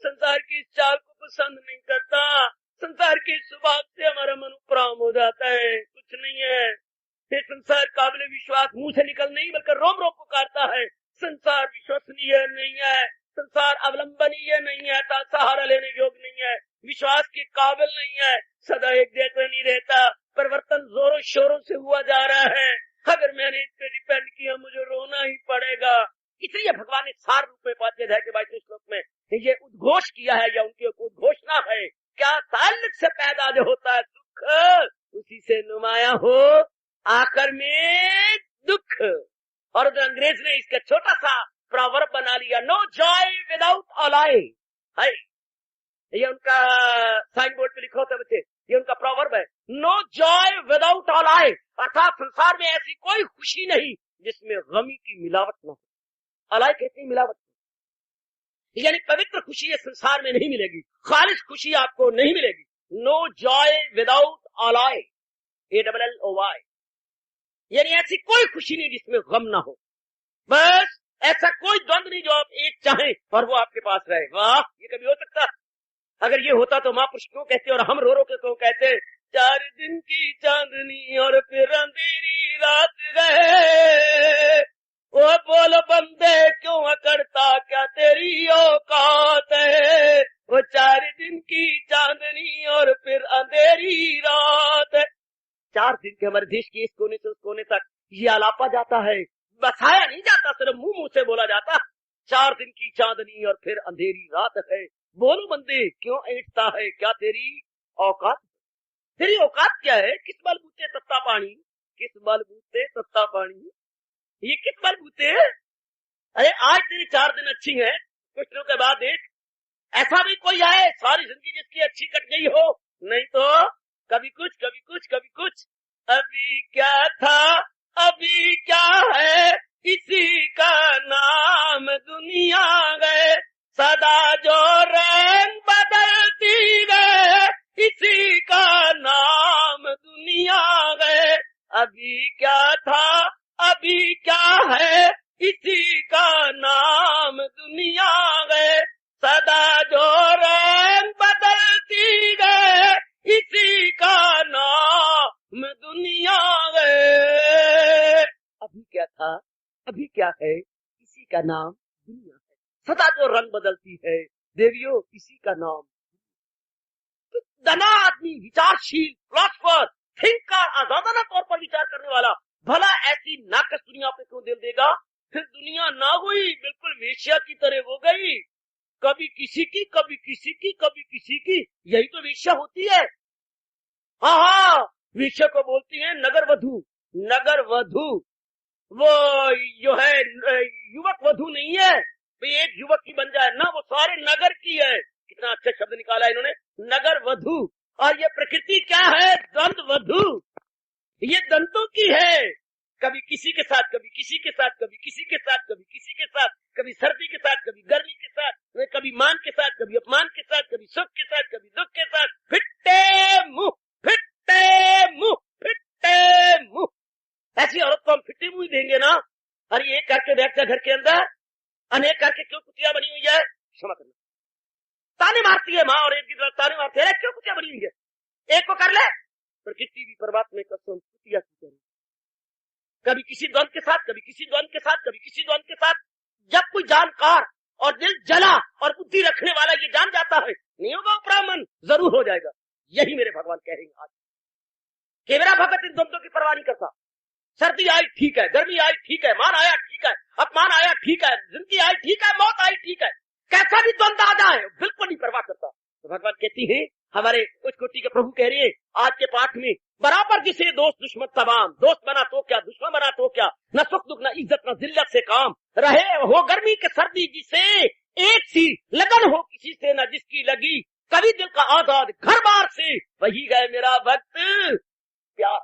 संसार की इस चाल को पसंद नहीं करता, संसार के स्वभाव से हमारा मन उपराम हो जाता है, कुछ नहीं है। फिर संसार काबिल विश्वास मुंह से निकल नहीं बल्कि रोम रोम पुकारता है, संसार विश्वसनीय नहीं है, संसार अवलंबनीय नहीं है, सहारा लेने योग्य नहीं है, विश्वास के काबिल नहीं है, सदा एक जैसा नहीं रहता, परिवर्तन जोरों शोरों से हुआ जा रहा है, अगर मैंने इस पे डिपेंड किया मुझे रोना ही पड़ेगा। इसलिए भगवान ने सार रूप में 5वें अध्याय के 22वें श्लोक में ये उद्घोष किया है, या उनकी उद्घोषणा है, क्या ताल्लुक से पैदा जो होता है सुख, उसी से नुमाया हो आखिर में दुख। और अंग्रेज ने इसका छोटा सा प्रॉवर्ब बना लिया, नो जॉय विदाउट अलाय, है ये उनका साइन बोर्ड पे लिखा होता है बच्चे, ये उनका प्रॉवर्ब है, नो जॉय विदाउट अलाय, अर्थात संसार में ऐसी कोई खुशी नहीं जिसमें गमी की मिलावट न हो। अलाय कहते हैं मिलावट, यानी पवित्र खुशी ये संसार में नहीं मिलेगी, खालिश खुशी आपको नहीं मिलेगी। नो जॉय विदाउट अलाय, ALLOY, यानी ऐसी कोई खुशी नहीं जिसमें गम ना हो, बस ऐसा कोई द्वंद नहीं जो आप एक चाहें और वो आपके पास रहे। वाह, ये कभी हो सकता? अगर ये होता तो महापुरुष क्यों कहते और हम रो रो के क्यों कहते, 4 दिन की चांदनी और फिर अंधेरी रात रहे, वो बोल बंदे क्यों अकड़ता क्या तेरी औकात है, वो 4 दिन की चांदनी और फिर अंधेरी रात है। 4 दिन के हमारे देश के इस कोने से उस कोने तक ये आलापा जाता है, बसाया नहीं जाता, सिर्फ मुंह मुंह से बोला जाता। 4 दिन की चांदनी और फिर अंधेरी रात है, बोलो बंदे क्यों ऐंठता है क्या तेरी औकात, तेरी औकात क्या है, किस बलबूते तत्ता पानी, किस बलबूते तत्ता पानी, ये किस बलबूते? अरे आज तेरी 4 दिन अच्छी है, कुछ दिनों के बाद देख ऐसा भी कोई है सारी जिंदगी जिसकी अच्छी कट गई हो, नहीं तो कभी कुछ कभी कुछ कभी कुछ। अभी क्या था अभी क्या है, इसी का नाम दुनिया गए, सदा जो रंग बदलती गए, इसी का नाम दुनिया गए। अभी क्या था अभी क्या है, इसी का नाम दुनिया गए, सदा जो रंग बदलती गए, इसी का नाम दुनिया गए। अभी क्या था अभी क्या है, इसी का नाम दुनिया है, सदा जो रंग बदलती है देवियों, इसी का नाम। तो दना आदमी, विचारशील, फिलॉसफर, थिंकर, आजादाना तौर पर विचार करने वाला, भला ऐसी नाकस दुनिया पे क्यों दिल देगा? फिर दुनिया ना हुई, बिल्कुल वेश्या की तरह हो गई, कभी किसी की कभी किसी की कभी किसी की, यही तो वेश्या होती है। हाँ, वेश्या को बोलती है नगर वधू। नगर वधू वो जो है युवक वधू नहीं है, एक युवक की बन जाए ना, वो सारे नगर की है। कितना अच्छा शब्द निकाला इन्होंने, नगर वधू। और ये प्रकृति क्या है, द्वंद वधू, ये दंतों की है, कभी किसी के साथ, कभी किसी के साथ, कभी किसी के साथ, कभी किसी के साथ, कभी सर्दी के साथ, कभी गर्मी के साथ, कभी मान के साथ, कभी अपमान के साथ, कभी सुख के साथ, कभी दुख के साथ। फिट्टे मुंह, फिट्टे मुंह, फिट्टे मुंह। ऐसी औरत को हम फिट्टे मुंह देंगे ना, अरे एक करके बैठ जा घर के अंदर, अनेक करके क्यों कुतिया बनी हुई है, क्षमा करना, ताने मारती है माँ और एक की तरफ ताने मारती है, क्यों कुतिया बनी हुई है, एक को कर ले। प्रकृति भी परमात्मा में कसम कुतिया की करे, कभी किसी द्वंद के साथ, कभी किसी द्वंद के साथ, कभी किसी द्वंद के साथ। जब कोई जानकार और दिल जला और बुद्धि रखने वाला ये जान जाता है नहीं होगा ब्राह्मण, जरूर हो जाएगा। यही मेरे भगवान कह रहे हैं आज कि मेरा भगत इन द्वंद्वों की परवाह नहीं करता। सर्दी आई ठीक है, गर्मी आई ठीक है, मान आया ठीक है, अपमान आया ठीक है, जिंदगी आई ठीक है, मौत आई ठीक है, कैसा भी द्वंद आ जाए बिल्कुल नहीं परवाह करता। तो भगवान कहती है, हमारे उच्च कोटि के प्रभु कह रही है आज के पाठ में, बराबर जिसे दोस्त दुश्मन तमाम, दोस्त बना तो क्या, दुश्मन बना तो क्या, न सुख दुख न इज्जत न जिल्लत से काम, रहे हो गर्मी के सर्दी जिसे एक सी लगन हो किसी से न जिसकी लगी, कभी दिल का आजाद घर बार से, वही गए मेरा भक्त प्यार।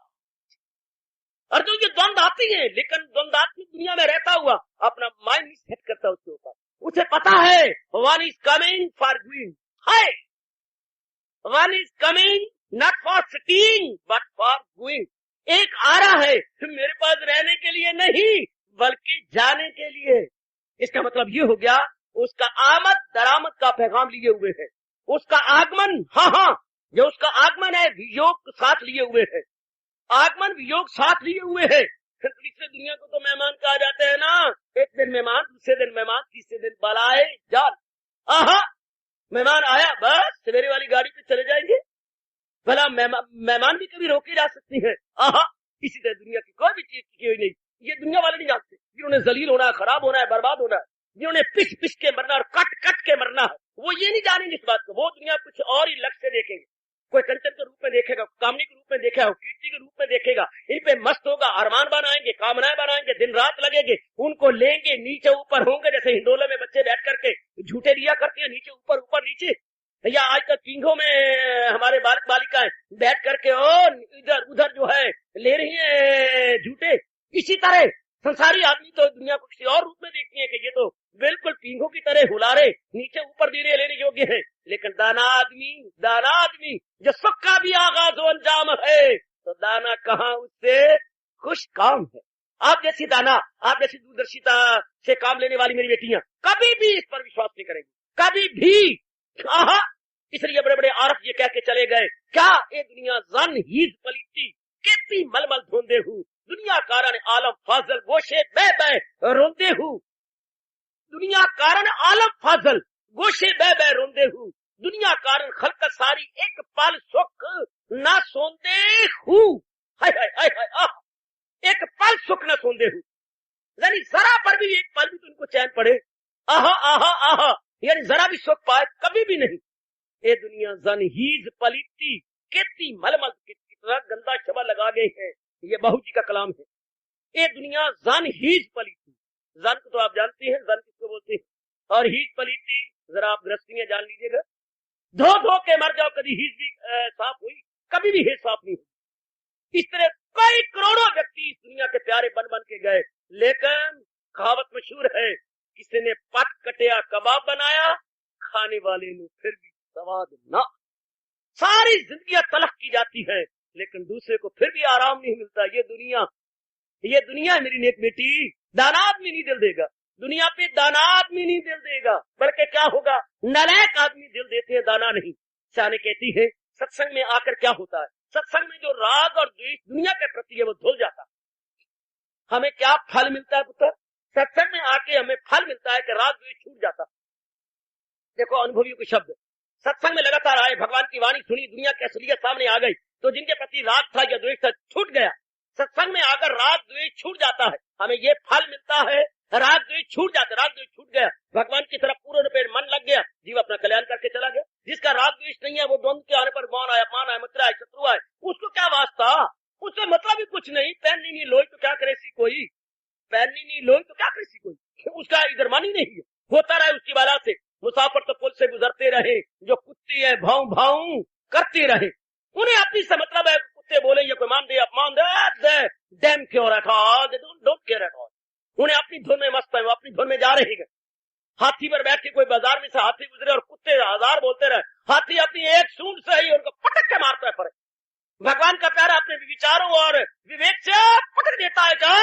और जो ये द्वंद आती है, लेकिन द्वंदात्मक दुनिया में रहता हुआ अपना माइंड नहीं सेट करता उसके ऊपर, उसे पता है one is coming for going, है one is coming not for sitting but for going. एक आ रहा है मेरे पास रहने के लिए नहीं बल्कि जाने के लिए। इसका मतलब ये हो गया उसका आमद दरामद का पैगाम लिए हुए है, उसका आगमन, हाँ जो उसका आगमन है वियोग साथ लिए हुए है, आगमन वियोग साथ लिए हुए है। तीसरे दुनिया को तो मेहमान कहा जाते हैं ना, एक दिन मेहमान, दूसरे दिन मेहमान, तीसरे दिन बलाए जान। आहा मेहमान आया बस सवेरे वाली गाड़ी पे चले जाएंगे, भला मेहमान भी कभी रोके जा सकती है। आहा इसी तरह दुनिया की कोई भी चीज की नहीं, ये दुनिया वाले नहीं जानते। जिन्होंने जलील होना है, खराब होना है, बर्बाद होना है, जिन्होंने पिस पिस के मरना और कट कट के मरना है, वो ये नहीं जानेंगे इस बात को। वो दुनिया कुछ और ही लक्ष्य से देखेंगे, कोई कंचन के रूप में देखेगा, कामनी के रूप में देखेगा, कीर्ति के रूप में देखेगा, इन पे मस्त होगा, अरमान बनाएंगे, कामनाएं बनाएंगे, दिन रात लगेंगे, उनको लेंगे, नीचे ऊपर होंगे, जैसे हिंडोले में बच्चे बैठ करके झूठे लिया करते हैं, नीचे ऊपर ऊपर नीचे, या आजकल किंगों में हमारे बालक बालिकाएं बैठ करके और इधर उधर जो है ले रही है झूठे। इसी तरह संसारी आदमी तो दुनिया को किसी और रूप में देखती है कि ये तो बिल्कुल पींघों की तरह हुलारे नीचे ऊपर धीरे लेने योग्य है। लेकिन दाना आदमी जो सुख का भी आगाज व अंजाम है, तो दाना कहाँ उससे खुश काम है। आप जैसी दाना, आप जैसी दूरदर्शिता से काम लेने वाली मेरी बेटियां कभी भी इस पर विश्वास नहीं करेंगी, कभी भी। इसलिए बड़े बड़े आरफ ये कह के चले गए, क्या ये दुनिया जन हीज पलीती केती मलमल धोंदे हूँ, दुनिया कारण आलम फाजल गोशे बह बह रोंदे हूँ, दुनिया कारण आलम फाजल गोशे बह बह रोंदे हूँ, दुनिया कारण खल्क सारी एक पल सुख ना सोंदे हूँ। हाय हाय हाय हाय, एक पल सुख ना सोंदे हूँ, यानी जरा पर भी एक पल भी तो उनको चैन पड़े, आहा आहा आहा, यानी जरा भी सुख पाए कभी भी नहीं। ये दुनिया जन हीज पलीती केती मलमल, कितना गंदा शब्द लगा गए हैं, ये बहू जी का कलाम है। ये दुनिया जन हीज पलीती, जन को तो आप जानते हैं, जन किसको बोलते हैं, और हीज पलीती जरा आप गृहस्थियां जान लीजिएगा, धो धो के मर जाओ, कभी हीज भी साफ हुई, कभी भी हेज साफ नहीं हुई। इस तरह कई करोड़ों व्यक्ति इस दुनिया के प्यारे बन बन के गए, लेकिन कहावत मशहूर है, किसी ने पट कटिया कबाब बनाया, खाने वाले ने फिर भी स्वाद ना। सारी जिंदगियां तलख की जाती है, लेकिन दूसरे को फिर भी आराम नहीं मिलता। ये दुनिया मेरी नेक बेटी, दाना आदमी नहीं दिल देगा, दुनिया पे दाना आदमी नहीं दिल देगा, बल्कि क्या होगा, नालायक आदमी दिल देते हैं, दाना नहीं। शाने कहती है सत्संग में आकर क्या होता है, सत्संग में जो राग और द्वेष दुनिया के प्रति है वो धुल जाता है। हमें क्या फल मिलता है पुत्र, सत्संग में आके हमें फल मिलता है कि राग द्वेष छूट जाता। देखो अनुभवियों के शब्द, सत्संग में लगातार आए, भगवान की वाणी सुनी, दुनिया की असलियत सामने आ गई, तो जिनके प्रति राग था या द्वेष था छूट गया। सत्संग में आकर राग द्वेष छूट जाता है, हमें ये फल मिलता है, राग द्वेष छूट जाता, राग द्वेष छूट गया, भगवान की तरफ पूर्ण रूप मन लग गया, जीव अपना कल्याण करके चला गया। जिसका राग द्वेष नहीं है, वो द्वंद के आने पर मान आया, अपमान आया, मित्र आया, शत्रु आए, उसको क्या वास्ता, उससे मतलब ही कुछ नहीं। पैन नहीं लोई तो क्या करे सी कोई, पैन नहीं लोई तो क्या करे सी कोई, उसका इधर मन ही नहीं है, होता रहे उसकी बाला से। मुसाफिर तो पुल से गुजरते रहे, जो कुत्ते हैं भाऊ भाऊ करते रहे, उन्हें अपनी से मतलब है, कुत्ते बोले ये कोई मान दे अपमान दे, damn cure at all, they don't care at all. उन्हें अपनी धुन में मस्त है, वो अपनी धुन में जा रहे हैं। हाथी पर बैठ के कोई बाजार में से हाथी गुजरे और कुत्ते हजार बोलते रहे, हाथी अपनी एक सूंड से ही उनको पटक के मारता है। पर भगवान का प्यारा अपने विचारों और विवेक से पटक देता है कि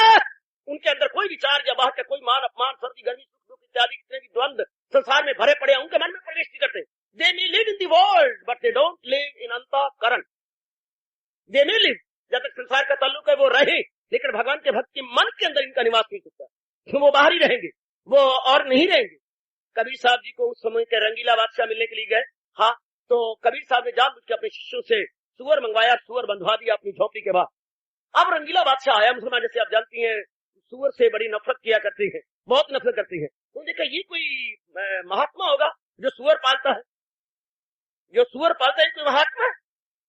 उनके अंदर कोई विचार या बाहर का कोई मान अपमान, सर्दी गर्मी, सुख दुख इत्यादि जितने भी द्वंद संसार में भरे पड़े हैं उनके मन में प्रवेश नहीं करते। They may live in the world but they don't live in अंतःकरण। दे मे लिव, जब तक संसार का ताल्लुक है वो रहे, लेकिन भगवान के भक्त के मन के अंदर इनका निवास नहीं सकता, तो वो बाहर ही रहेंगे, वो और नहीं रहेंगे। कबीर साहब जी को उस समय के रंगीला बादशाह मिलने के लिए गए। हाँ, तो कबीर साहब ने जानबूझ के अपने शिष्यों से सुअर मंगवाया, सुअर बंधवा दिया अपनी झोपड़ी के बाद। अब रंगीला बादशाह आया। मुसलमान जैसे आप जानती हैं सुअर से बड़ी नफरत किया करते हैं, बहुत नफरत करते हैं। तो देखा ये कोई महात्मा होगा जो सुअर पालता है, जो सुअर पालता है कोई महात्मा।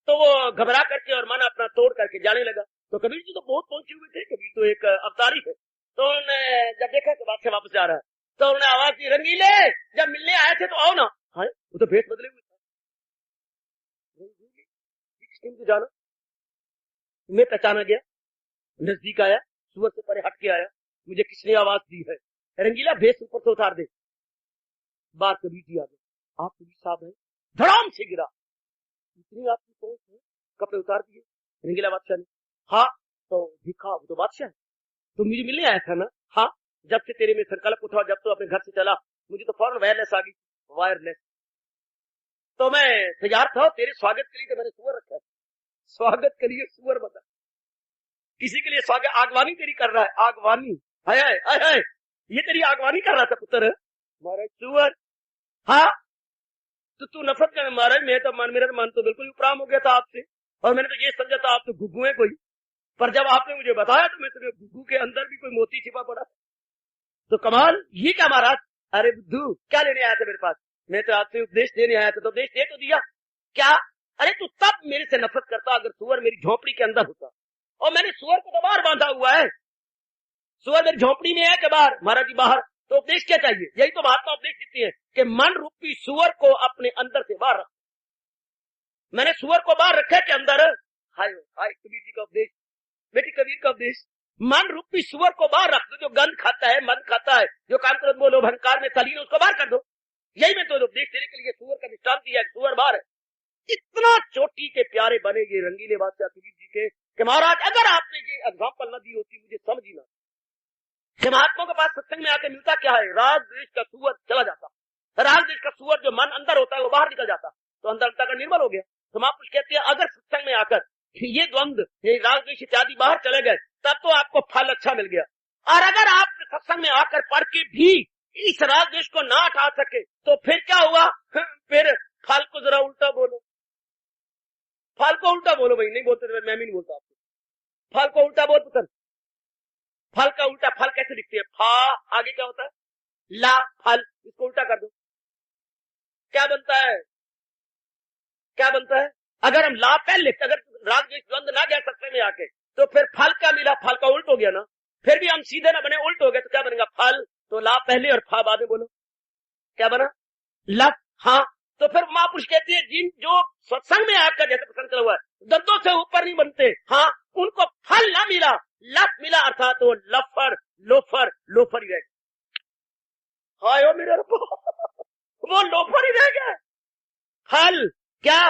तो वो घबरा करके और मन अपना तोड़ करके जाने लगा। तो कबीर जी तो बहुत पहुंचे हुए थे, कबीर तो एक अवतारी है। तो उन्होंने जब देखा कि बादशाह वापस जा रहा है तो उन्होंने आवाज दी, रंगीले जब मिलने आए थे तो आओ ना। हाँ, वो तो भेष बदले हुए था। किसने जाना, मैं पहचाना गया, नजदीक आया, सुअर से परे हट के आया, मुझे किसने आवाज दी है, रंगीला भेष ऊपर से उतार दे। बात कबीर जी आ गए, आप कबीर साहब हैं, धड़ाम से गिरा, इतनी आपकी पहुंच है, कपड़े उतार दिए। रंगीला बादशाह ने, हाँ तो दिखा, वो तो बादशाह है, तो मुझे मिलने आया था ना। हाँ, जब से तेरे में संकल्प उठा, जब तो अपने घर से चला, मुझे तो फौरन वायरलेस आ गई, वायरलेस। तो मैं तैयार था, तेरे स्वागत के लिए तो मैंने सुअर रखा है। स्वागत के लिए सुअर बता, किसी के लिए स्वागत, आगवानी तेरी कर रहा है, आगवानी, हाय हाय हाय हाय, ये तेरी आगवानी कर रहा था पुत्र, महाराज सुअर। हाँ, तो तू नफरत कर, महाराज मैं तो मेरा मन तो बिल्कुल उपराम हो गया था आपसे, और मैंने तो ये समझा था आप तो घुग्गू है कोई, पर जब आपने मुझे बताया तो मैं तुम्हें घुग्गू के अंदर भी कोई मोती छिपा पड़ा। तो कमाल, ये क्या महाराज, अरे बुद्धू क्या लेने आया था मेरे पास, मैं तो आपसे उपदेश देने आया था, तो उपदेश दे तो दिया क्या। अरे तू तब मेरे से नफरत करता अगर सुअर मेरी झोपड़ी के अंदर होता, और मैंने सुअर को तो बाहर बांधा हुआ है, सुअर मेरी झोपड़ी में है कि बाहर, महाराज जी बाहर, तो उपदेश क्या चाहिए। यही तो महात्मा उपदेश देती है कि मन रूपी सुअर को अपने अंदर से बाहर रख। मैंने सुअर को बाहर रखा के अंदर, हाय हाय कबीर जी का उपदेश, बेटी कबीर का उपदेश, मन रूपी सुअर को बाहर रख दो, जो गंध खाता है, मन खाता है, जो काम क्रोध मोह लोभ अहंकार में तलीन, उसको बाहर कर दो। यही मैं तो उपदेश देने के लिए सुअर का दृष्टांत दिया, सुअर बाहर है। इतना चोटी के प्यारे बने ये रंगीले बादशाह कबीर जी के कि महाराज अगर आपने ये एग्जाम्पल न दी होती, मुझे समझ ही ना। महात्मा के पास सत्संग में आके मिलता क्या है, राग द्वेष का सुअर चला जाता, राग द्वेष का सुअर जो मन अंदर होता है वो बाहर निकल जाता, तो अंदर का निर्मल हो गया। तो महापुरुष कहते हैं अगर सत्संग में आकर ये द्वंद, ये राग द्वेष इत्यादि बाहर चले गए, तब तो आपको फल अच्छा मिल गया। और अगर आप सत्संग में आकर पढ़ के भी इस राग द्वेष को ना हटा सके तो फिर क्या हुआ, फिर फल को जरा उल्टा बोलो, फल को उल्टा बोलो भाई, नहीं बोलते मैं भी नहीं बोलता आपको, फल को उल्टा बोल पुत्र। फल का उल्टा, फल कैसे लिखते हैं, फा आगे क्या होता है, ला, फल, इसको उल्टा कर दो, क्या बनता है, क्या बनता है। अगर हम ला पहले लिखते, अगर राग द्वेष द्वंद ना गया सत्संग में आके, तो फिर फल क्या मिला, फल का उल्ट हो गया ना। फिर भी हम सीधे ना बने, उल्ट हो गए, तो क्या बनेगा, फल, तो ला पहले और फा बाद में बोलो, क्या बना, लफ। हाँ, तो फिर महापुरुष कहती है जिन जो सत्संग में आकर, जैसे प्रसंग चला हुआ है, दंतों से ऊपर नहीं बनते, हाँ, उनको फल ना मिला, लफ मिला, अर्थात वो लफर लोफर लोफर ही रह गए। हाय ओ मेरे वो लोफर ही रह गए। फल क्या,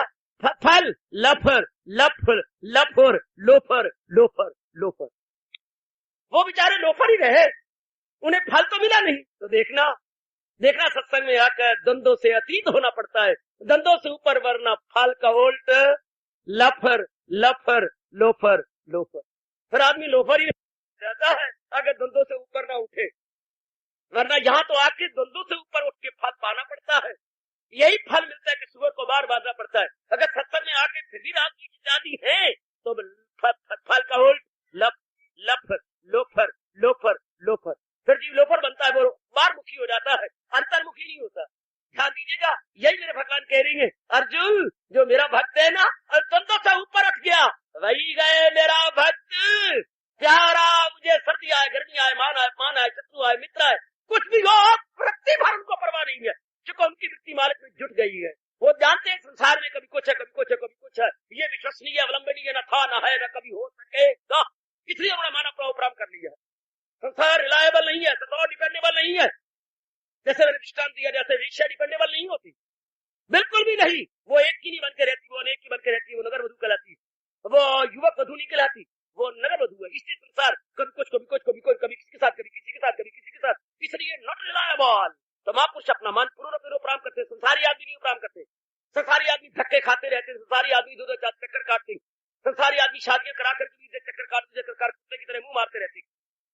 फल लफर लफर लफर लोफर लोफर लोफर, वो बेचारे लोफर ही रहे, उन्हें फल तो मिला नहीं। तो देखना देखना सत्संग में आकर द्वंद्वों से अतीत होना पड़ता है, द्वंद्वों से ऊपर वरना फल का उल्ट लफर लफर लोफर लोफर, फिर आदमी लोफर ही रहता है अगर द्वंद्वों से ऊपर ना उठे, वरना यहाँ तो आके द्वंद्वों से ऊपर उठ के फल पाना पड़ता है। यही फल मिलता है कि सुअर को बार बांधना पड़ता है। अगर सत्संग में आके फिर भी राग की जाती है तो फल का उल्ट लफर लोफर लोफर लोफर, फिर जीव लोफर बनता है, वो बार मुखी हो जाता है, अंतर्मुखी नहीं होता। ध्यान दीजिएगा, यही मेरे भगवान कह रही है, अर्जुन जो मेरा भक्त है ना, और द्वंद्वों से ऊपर उठ गया, वही गए मेरा भक्त प्यारा, मुझे सर्दी आए गर्मी आए, मान आए मान आए, शत्रु आए मित्र आए, कुछ भी हो वृत्ति भर उनको परवाह नहीं है, चूंकि उनकी वृत्ति मालिक में जुट गई है। वो जानते हैं संसार में कभी कुछ है कभी कुछ है कभी कुछ है, ये विश्वसनीय अवलंबनीय न था न न है न कभी हो सकेगा, इसलिए उन्होंने मानव प्रभु प्राप्त कर लिया। संसार रिलायबल नहीं है, संसार डिपेंडेबल नहीं है। जैसे मैंने दृष्टांत दिया, जैसे वेश्या डिपेंडेबल नहीं होती, बिल्कुल भी नहीं। वो एक की नहीं बन के रहती, वो अनेक की बन के रहती है, वो नगर वधु कहलाती, वो युवक वधु नहीं कहलाती, वो नगर वधु है। इसलिए संसार कभी कुछ कभी कुछ कभी कुछ, कभी किसी के साथ, कभी किसी के साथ, कभी किसी के साथ, इसलिए नॉट रिलायबल। तो महापुरुष अपना मन पूर्ण प्राप्त करते, संसारी आदमी नहीं प्राप्त करते। संसारी आदमी धक्के खाते रहते, संसारी आदमी दो चक्कर काटते, संसारी आदमी शादियां करा करके भी चक्कर काटते, कुत्ते की तरह मुंह मारते रहते।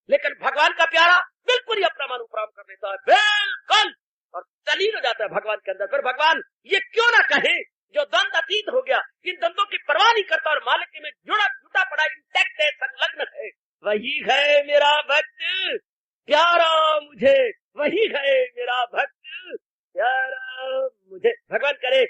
लेकिन भगवान का प्यारा बिल्कुल ही अपना मन प्राप्त कर लेता है, बिल्कुल, और तलीन हो जाता है भगवान के अंदर। फिर भगवान ये क्यों ना कहे, जो द्वंद अतीत हो गया, इन द्वंद्वों की परवाह नहीं करता और मालिक में जुटा पड़ा, इंटैक्ट है, संलग्न है, वही है मेरा भक्त प्यारा मुझे, वही है मेरा भक्त प्यारा मुझे। भगवान करे